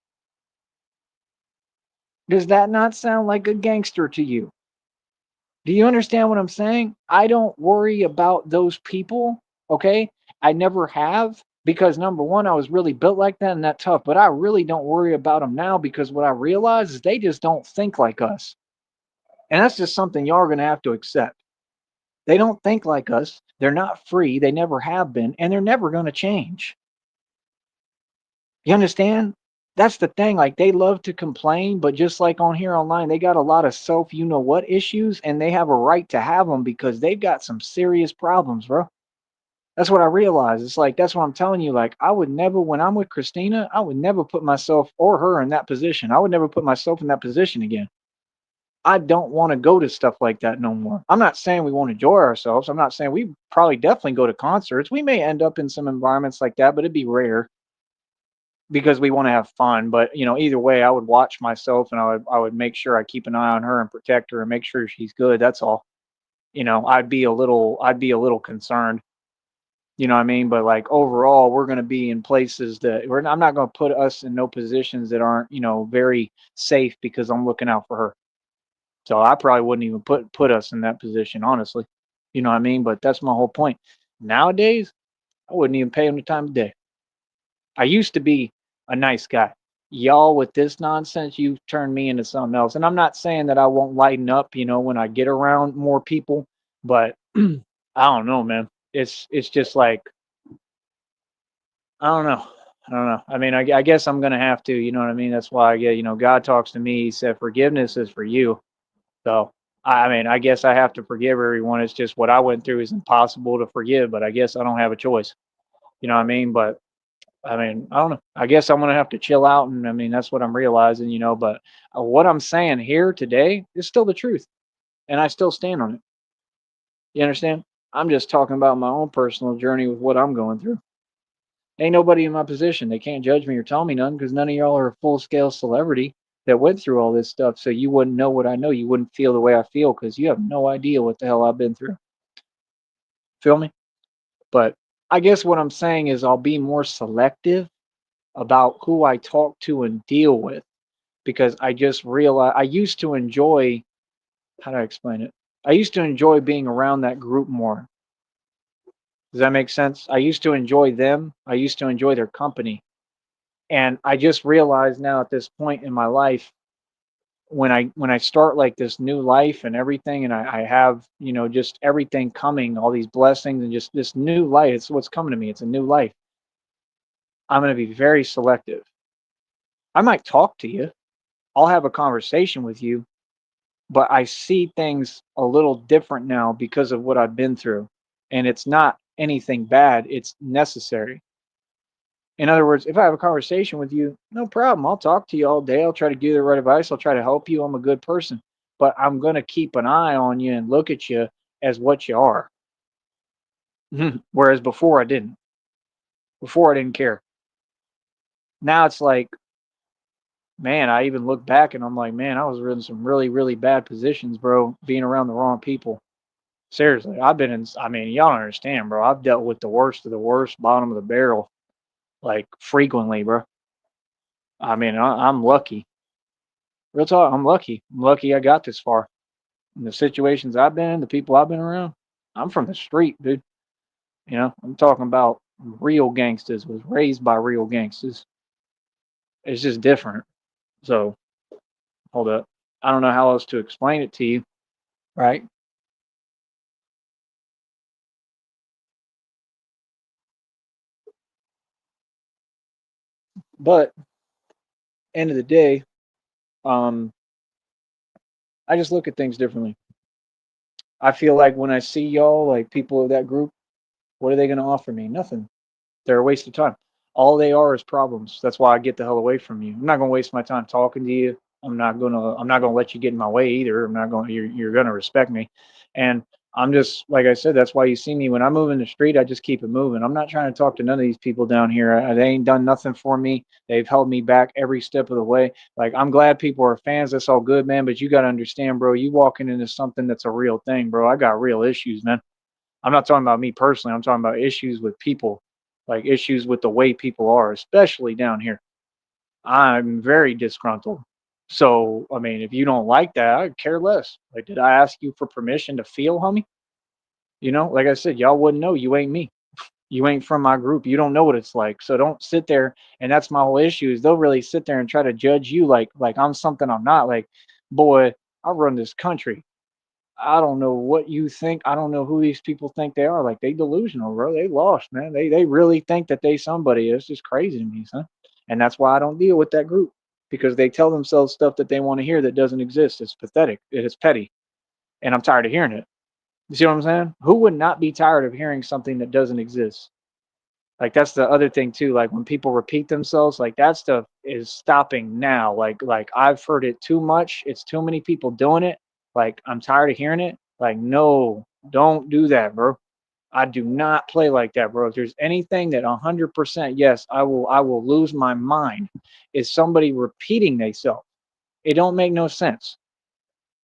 Does that not sound like a gangster to you? Do you understand what I'm saying? I don't worry about those people, okay? I never have because number one, I was really built like that and that tough, but I really don't worry about them now because what I realize is they just don't think like us. And that's just something y'all are going to have to accept. They don't think like us. They're not free. They never have been, and they're never going to change. You understand? That's the thing. Like they love to complain, but just like on here online, they got a lot of self you know what issues, and they have a right to have them because they've got some serious problems, bro. That's what I realize. It's like that's what I'm telling you. Like I would never, when I'm with Christina, I would never put myself or her in that position. I would never put myself in that position again. I don't want to go to stuff like that no more. I'm not saying we won't enjoy ourselves. I'm not saying we probably definitely go to concerts. We may end up in some environments like that, but it'd be rare because we want to have fun. But you know, either way, I would watch myself and I would make sure I keep an eye on her and protect her and make sure she's good. That's all. You know, I'd be a little concerned. You know what I mean? But like overall, we're going to be in places that I'm not going to put us in no positions that aren't, you know, very safe because I'm looking out for her. So I probably wouldn't even put us in that position, honestly. You know what I mean? But that's my whole point. Nowadays, I wouldn't even pay him the time of day. I used to be a nice guy. Y'all with this nonsense, you've turned me into something else. And I'm not saying that I won't lighten up, you know, when I get around more people, but I don't know, man. It's just like I don't know. I don't know. I mean, I guess I'm gonna have to. You know what I mean? That's why I get. You know, God talks to me. He said, "Forgiveness is for you." So, I mean, I guess I have to forgive everyone. It's just what I went through is impossible to forgive, but I guess I don't have a choice. You know what I mean? But I mean, I don't know. I guess I'm gonna have to chill out, and I mean, that's what I'm realizing. You know, but what I'm saying here today is still the truth, and I still stand on it. You understand? I'm just talking about my own personal journey with what I'm going through. Ain't nobody in my position. They can't judge me or tell me none because none of y'all are a full scale celebrity that went through all this stuff. So you wouldn't know what I know. You wouldn't feel the way I feel because you have no idea what the hell I've been through. Feel me? But I guess what I'm saying is I'll be more selective about who I talk to and deal with because I just realize I used to enjoy, how do I explain it? I used to enjoy being around that group more. Does that make sense? I used to enjoy them. I used to enjoy their company. And I just realized now at this point in my life, when I start like this new life and everything, and I have, you know, just everything coming, all these blessings and just this new life, it's what's coming to me. It's a new life. I'm going to be very selective. I might talk to you. I'll have a conversation with you, but I see things a little different now because of what I've been through. And it's not anything bad. It's necessary. In other words, if I have a conversation with you, no problem. I'll talk to you all day. I'll try to give you the right advice. I'll try to help you. I'm a good person. But I'm going to keep an eye on you and look at you as what you are. Whereas before I didn't. Before I didn't care. Now it's like, man, I even look back and I'm like, man, I was in some really, really bad positions, bro, being around the wrong people. Seriously, I've been in. I mean, y'all don't understand, bro. I've dealt with the worst of the worst, bottom of the barrel, like frequently, bro. I mean, I'm lucky. Real talk, I'm lucky. I'm lucky I got this far. In the situations I've been in, the people I've been around, I'm from the street, dude. You know, I'm talking about real gangsters. Was raised by real gangsters. It's just different. So hold up. I don't know how else to explain it to you, right? But end of the day, um, I just look at things differently. I feel like when I see y'all, like people of that group, what are they going to offer me? Nothing. They're a waste of time. All they are is problems. That's why I get the hell away from you. I'm not gonna waste my time talking to you. I'm not gonna let you get in my way either. I'm not going you're gonna respect me. And I'm just like I said, that's why you see me when I move in the street, I just keep it moving. I'm not trying to talk to none of these people down here. They ain't done nothing for me. They've held me back every step of the way. Like I'm glad people are fans. That's all good, man. But you gotta understand, bro, you walking into something that's a real thing, bro. I got real issues, man. I'm not talking about me personally. I'm talking about issues with people, like issues with the way people are, especially down here. I'm very disgruntled. So, I mean, if you don't like that, I care less. Like, did I ask you for permission to feel, homie? You know, like I said, y'all wouldn't know. You ain't me. You ain't from my group. You don't know what it's like. So don't sit there. And that's my whole issue is they'll really sit there and try to judge you like I'm something I'm not. Like, boy, I run this country. I don't know what you think. I don't know who these people think they are. Like they delusional, bro. They lost, man. They really think that they somebody. It's just crazy to me, son. And that's why I don't deal with that group because they tell themselves stuff that they want to hear that doesn't exist. It's pathetic. It is petty, and I'm tired of hearing it. You see what I'm saying? Who would not be tired of hearing something that doesn't exist? Like that's the other thing too. Like when people repeat themselves, like that stuff is stopping now. Like I've heard it too much. It's too many people doing it. Like I'm tired of hearing it. Like no, don't do that, bro. I do not play like that, bro. If there's anything that 100% yes, I will lose my mind is somebody repeating themselves. It don't make no sense.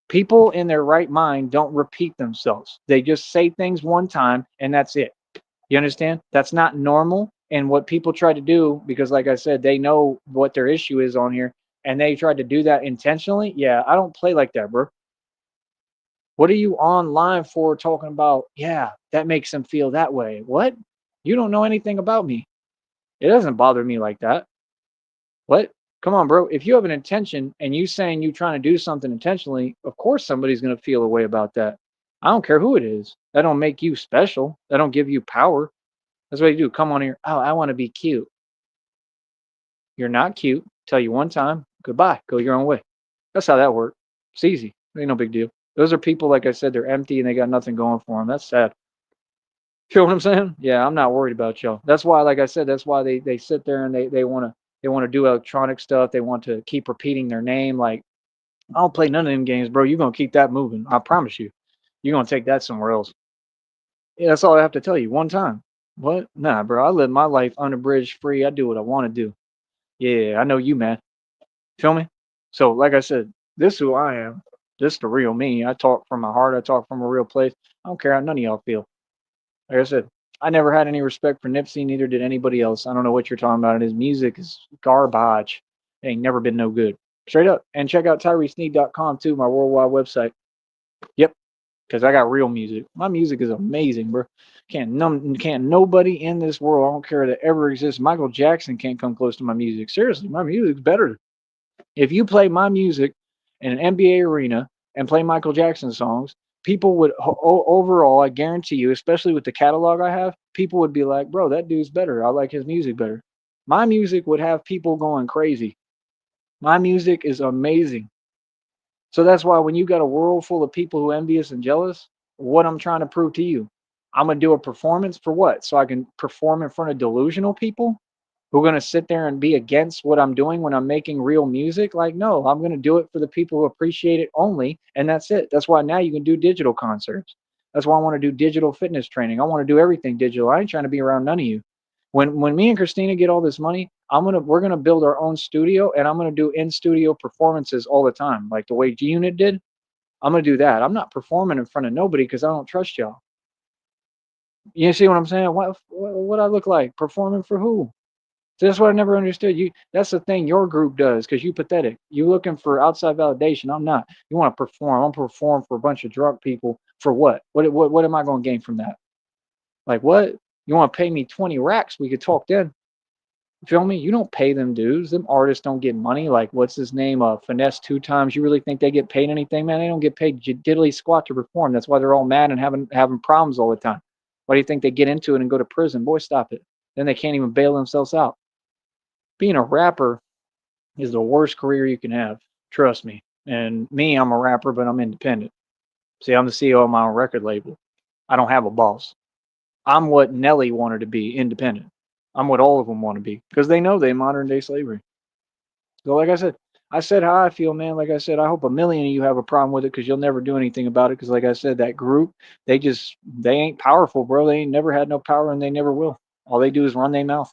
People in their right mind don't repeat themselves. They just say things one time and that's it. You understand? That's not normal. And what people try to do, because like I said, they know what their issue is on here, and they tried to do that intentionally. Yeah, I don't play like that, bro. What are you online for talking about? Yeah, that makes them feel that way. What? You don't know anything about me. It doesn't bother me like that. What? Come on, bro. If you have an intention and you saying you trying to do something intentionally, of course somebody's gonna feel a way about that. I don't care who it is. That don't make you special. That don't give you power. That's what you do. Come on here. Oh, I want to be cute. You're not cute. Tell you one time. Goodbye. Go your own way. That's how that works. It's easy. Ain't no big deal. Those are people, like I said, they're empty and they got nothing going for them. That's sad. Feel what I'm saying? Yeah, I'm not worried about y'all. That's why, like I said, that's why they sit there and they want to do electronic stuff. They want to keep repeating their name. Like I don't play none of them games, bro. You're gonna keep that moving. I promise you. You're gonna take that somewhere else. Yeah, that's all I have to tell you. One time. What? Nah, bro. I live my life unabridged, free. I do what I want to do. Yeah, I know you, man. Feel me? So, like I said, this is who I am. This the real me. I talk from my heart. I talk from a real place. I don't care how none of y'all feel. Like I said, I never had any respect for Nipsey, neither did anybody else. I don't know what you're talking about. His music is garbage. It ain't never been no good. Straight up. And check out TyreseSneed.com too, my worldwide website. Yep, because I got real music. My music is amazing, bro. Can't nobody in this world, I don't care that ever exists. Michael Jackson can't come close to my music. Seriously, my music's better. If you play my music in an NBA arena and play Michael Jackson songs, people would overall, I guarantee you, especially with the catalog I have, people would be like, "Bro, that dude's better. I like his music better." My music would have people going crazy. My music is amazing. So that's why when you got a world full of people who are envious and jealous, what I'm trying to prove to you, I'm gonna do a performance for what? So I can perform in front of delusional people who are gonna sit there and be against what I'm doing when I'm making real music. Like, no, I'm gonna do it for the people who appreciate it only, and that's it. That's why now you can do digital concerts. That's why I want to do digital fitness training. I want to do everything digital. I ain't trying to be around none of you. When me and Christina get all this money, we're gonna build our own studio and I'm gonna do in studio performances all the time, like the way G Unit did. I'm gonna do that. I'm not performing in front of nobody because I don't trust y'all. You see what I'm saying? What I look like performing for who? So that's what I never understood. You that's the thing your group does because you pathetic. You looking for outside validation. I'm not. You want to perform. I'm perform for a bunch of drunk people for what? What am I going to gain from that? Like what? You want to pay me 20 racks? We could talk then. You feel me? You don't pay them dudes. Them artists don't get money. Like what's his name? Finesse two times. You really think they get paid anything, man? They don't get paid diddly squat to perform. That's why they're all mad and having problems all the time. Why do you think they get into it and go to prison? Boy, stop it. Then they can't even bail themselves out. Being a rapper is the worst career you can have. Trust me. And me, I'm a rapper, but I'm independent. See, I'm the CEO of my own record label. I don't have a boss. I'm what Nelly wanted to be, independent. I'm what all of them want to be because they know they modern day slavery. So, like I said how I feel, man. Like I said, I hope a million of you have a problem with it because you'll never do anything about it. Because, like I said, that group, they ain't powerful, bro. They ain't never had no power and they never will. All they do is run their mouth.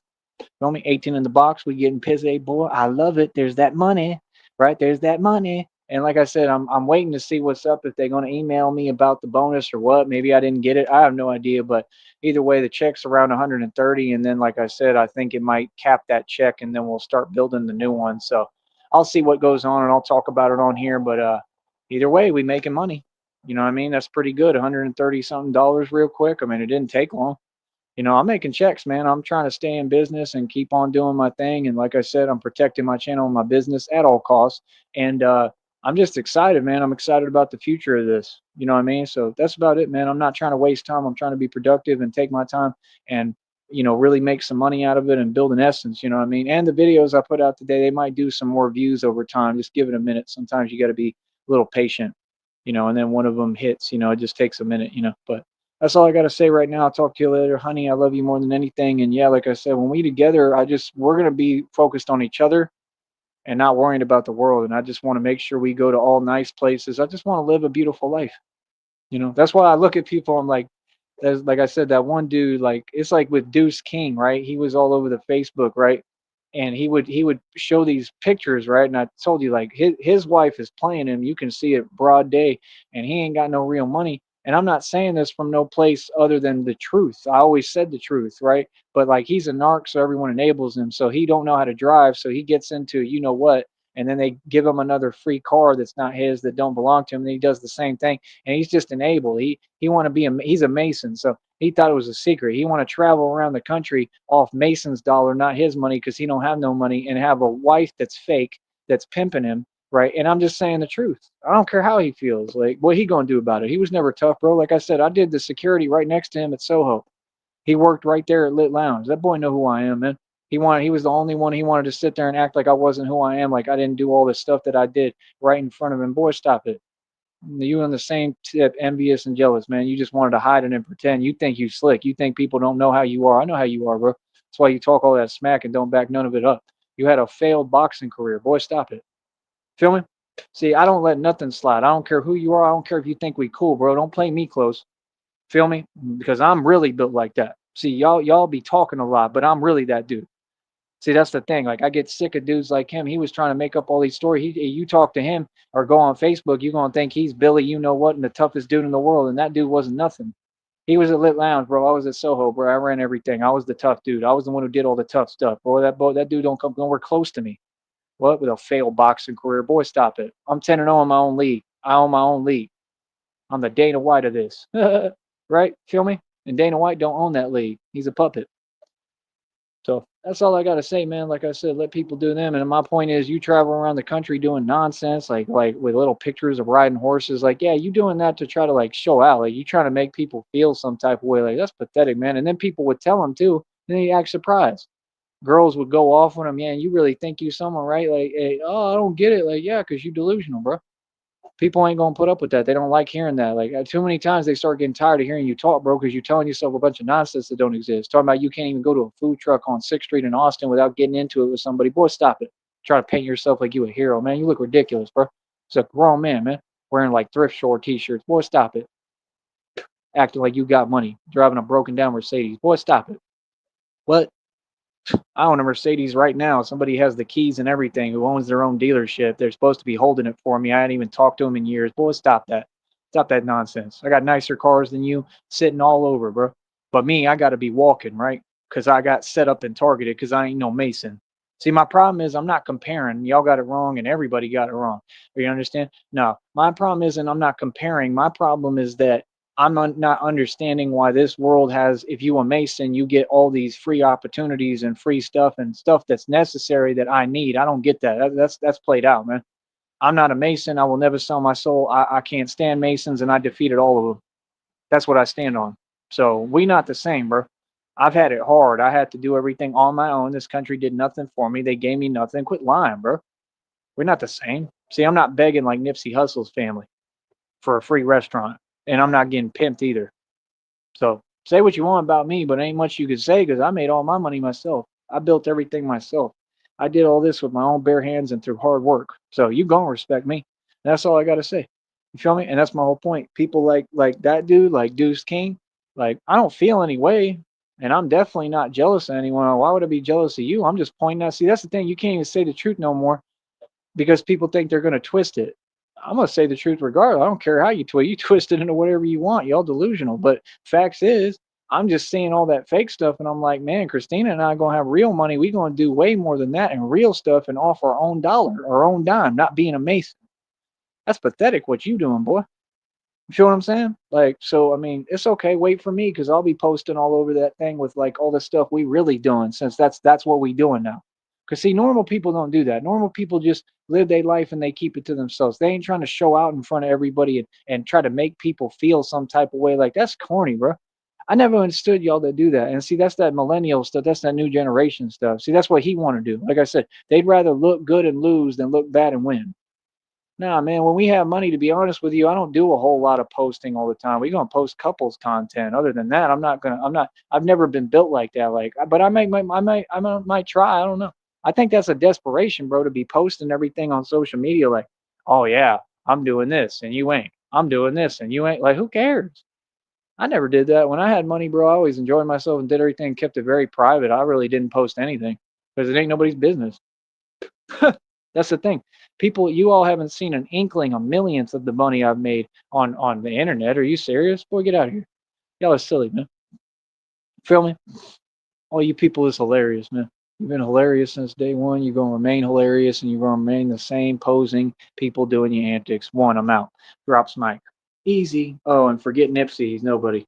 Feel me? 18 in the box. We getting pissy, boy. I love it. There's that money, right? There's that money. And like I said, I'm waiting to see what's up if they're gonna email me about the bonus or what. Maybe I didn't get it. I have no idea. But either way, the check's around 130, and then like I said, I think it might cap that check, and then we'll start building the new one. So I'll see what goes on, and I'll talk about it on here. But either way, we making money. You know what I mean? That's pretty good. 130 something dollars real quick. I mean, it didn't take long. I'm making checks, man. I'm trying to stay in business and keep on doing my thing. And like I said, I'm protecting my channel and my business at all costs. And I'm just excited, man. I'm excited about the future of this. You know what I mean? So that's about it, man. I'm not trying to waste time. I'm trying to be productive and take my time and, really make some money out of it and build an essence. You know what I mean? And the videos I put out today, they might do some more views over time. Just give it a minute. Sometimes you got to be a little patient, and then one of them hits, it just takes a minute, but that's all I got to say right now. I'll talk to you later, honey. I love you more than anything. And yeah, like I said, when we together, we're gonna be focused on each other and not worrying about the world. And I just want to make sure we go to all nice places. I just want to live a beautiful life. That's why I look at people. I'm like, there's like I said, that one dude, like it's like with Deuce King, right? He was all over the Facebook, right? And he would show these pictures, right? And I told you, like his wife is playing him. You can see it broad day, and he ain't got no real money. And I'm not saying this from no place other than the truth. I always said the truth, right? But like he's a narc, so everyone enables him. So he don't know how to drive, so he gets into what, and then they give him another free car that's not his, that don't belong to him. And he does the same thing, and he's just enabled. He want to be he's a Mason, so he thought it was a secret. He want to travel around the country off Mason's dollar, not his money, because he don't have no money, and have a wife that's fake, that's pimping him, right? And I'm just saying the truth. I don't care how he feels. Like, what he gonna do about it? He was never tough, bro. Like I said, I did the security right next to him at Soho. He worked right there at Lit Lounge. That boy know who I am, man. He was the only one. He wanted to sit there and act like I wasn't who I am, like I didn't do all this stuff that I did right in front of him. Boy, stop it. You on the same tip, envious and jealous, man. You just wanted to hide it and pretend. You think you slick. You think people don't know how you are. I know how you are, bro. That's why you talk all that smack and don't back none of it up. You had a failed boxing career. Boy, stop it. Feel me? See, I don't let nothing slide. I don't care who you are. I don't care if you think we cool, bro. Don't play me close. Feel me? Because I'm really built like that. See, y'all be talking a lot, but I'm really that dude. See, that's the thing. Like, I get sick of dudes like him. He was trying to make up all these stories. You talk to him or go on Facebook, you're gonna think he's Billy, you know what, and the toughest dude in the world. And that dude wasn't nothing. He was at Lit Lounge, bro. I was at Soho, bro. I ran everything. I was the tough dude. I was the one who did all the tough stuff, bro. That dude don't come nowhere close to me. What with a failed boxing career, boy? Stop it. I'm 10-0 in my own league. I own my own league. I'm the Dana White of this, right? Feel me? And Dana White don't own that league. He's a puppet. So that's all I gotta say, man. Like I said, let people do them. And my point is, you travel around the country doing nonsense, like with little pictures of riding horses. Like, yeah, you doing that to try to like show out. Like you trying to make people feel some type of way. Like that's pathetic, man. And then people would tell them too. And then you act surprised. Girls would go off on them. Yeah, you really think you someone, right? Like, hey, oh, I don't get it. Like, yeah, because you delusional, bro. People ain't gonna put up with that. They don't like hearing that. Like too many times they start getting tired of hearing you talk, bro, because you're telling yourself a bunch of nonsense that don't exist. Talking about you can't even go to a food truck on 6th Street in Austin without getting into it with somebody. Boy, stop it. Try to paint yourself like you a hero, man. You look ridiculous, bro. It's a grown man, man, wearing like thrift store t-shirts. Boy, stop it. Acting like you got money, driving a broken down Mercedes. Boy, stop it. What? I own a Mercedes right now. Somebody has the keys and everything who owns their own dealership. They're supposed to be holding it for me. I hadn't even talked to them in years. Boy, stop that. Stop that nonsense. I got nicer cars than you sitting all over, bro. But me, I got to be walking, right? Because I got set up and targeted because I ain't no Mason. See, my problem is I'm not comparing. Y'all got it wrong and everybody got it wrong. You understand? No, my problem isn't I'm not comparing. My problem is that not understanding why this world has, if you a Mason, you get all these free opportunities and free stuff and stuff that's necessary that I need. I don't get that. That's played out, man. I'm not a Mason. I will never sell my soul. I can't stand Masons, and I defeated all of them. That's what I stand on. So we not the same, bro. I've had it hard. I had to do everything on my own. This country did nothing for me. They gave me nothing. Quit lying, bro. We're not the same. See, I'm not begging like Nipsey Hussle's family for a free restaurant, and I'm not getting pimped either. So say what you want about me, but ain't much you can say because I made all my money myself. I built everything myself. I did all this with my own bare hands and through hard work. So you gonna respect me. That's all I gotta say. You feel me? And that's my whole point. People like that dude, like Deuce King, like I don't feel any way, and I'm definitely not jealous of anyone. Why would I be jealous of you? I'm just pointing out. See, that's the thing. You can't even say the truth no more because people think they're gonna twist it. I'm gonna say the truth regardless. I don't care how you twist. You twist it into whatever you want. Y'all delusional. But facts is, I'm just seeing all that fake stuff, and I'm like, man, Christina and I are gonna have real money. We gonna do way more than that and real stuff and off our own dollar, our own dime, not being a mason. That's pathetic what you doing, boy. You feel what I'm saying? Like, so I mean, it's okay. Wait for me because I'll be posting all over that thing with like all the stuff we really doing since that's what we doing now. Cause see, normal people don't do that. Normal people just live their life and they keep it to themselves. They ain't trying to show out in front of everybody and try to make people feel some type of way. Like that's corny, bro. I never understood y'all that do that. And see, that's that millennial stuff. That's that new generation stuff. See, that's what he want to do. Like I said, they'd rather look good and lose than look bad and win. Nah, man, when we have money, to be honest with you, I don't do a whole lot of posting all the time. We're gonna post couples content. Other than that, I've never been built like that. Like, but I might try. I don't know. I think that's a desperation, bro, to be posting everything on social media. Like, oh yeah, I'm doing this and you ain't. I'm doing this and you ain't. Like, who cares? I never did that. When I had money, bro, I always enjoyed myself and did everything, kept it very private. I really didn't post anything because it ain't nobody's business. That's the thing. People, you all haven't seen an inkling of millions of the money I've made on the internet. Are you serious? Boy, get out of here. Y'all are silly, man. Feel me? All you people is hilarious, man. You've been hilarious since day one. You're gonna remain hilarious, and you're gonna remain the same posing people doing your antics. One, I'm out. Drops mic. Easy. Oh, and forget Nipsey. He's nobody.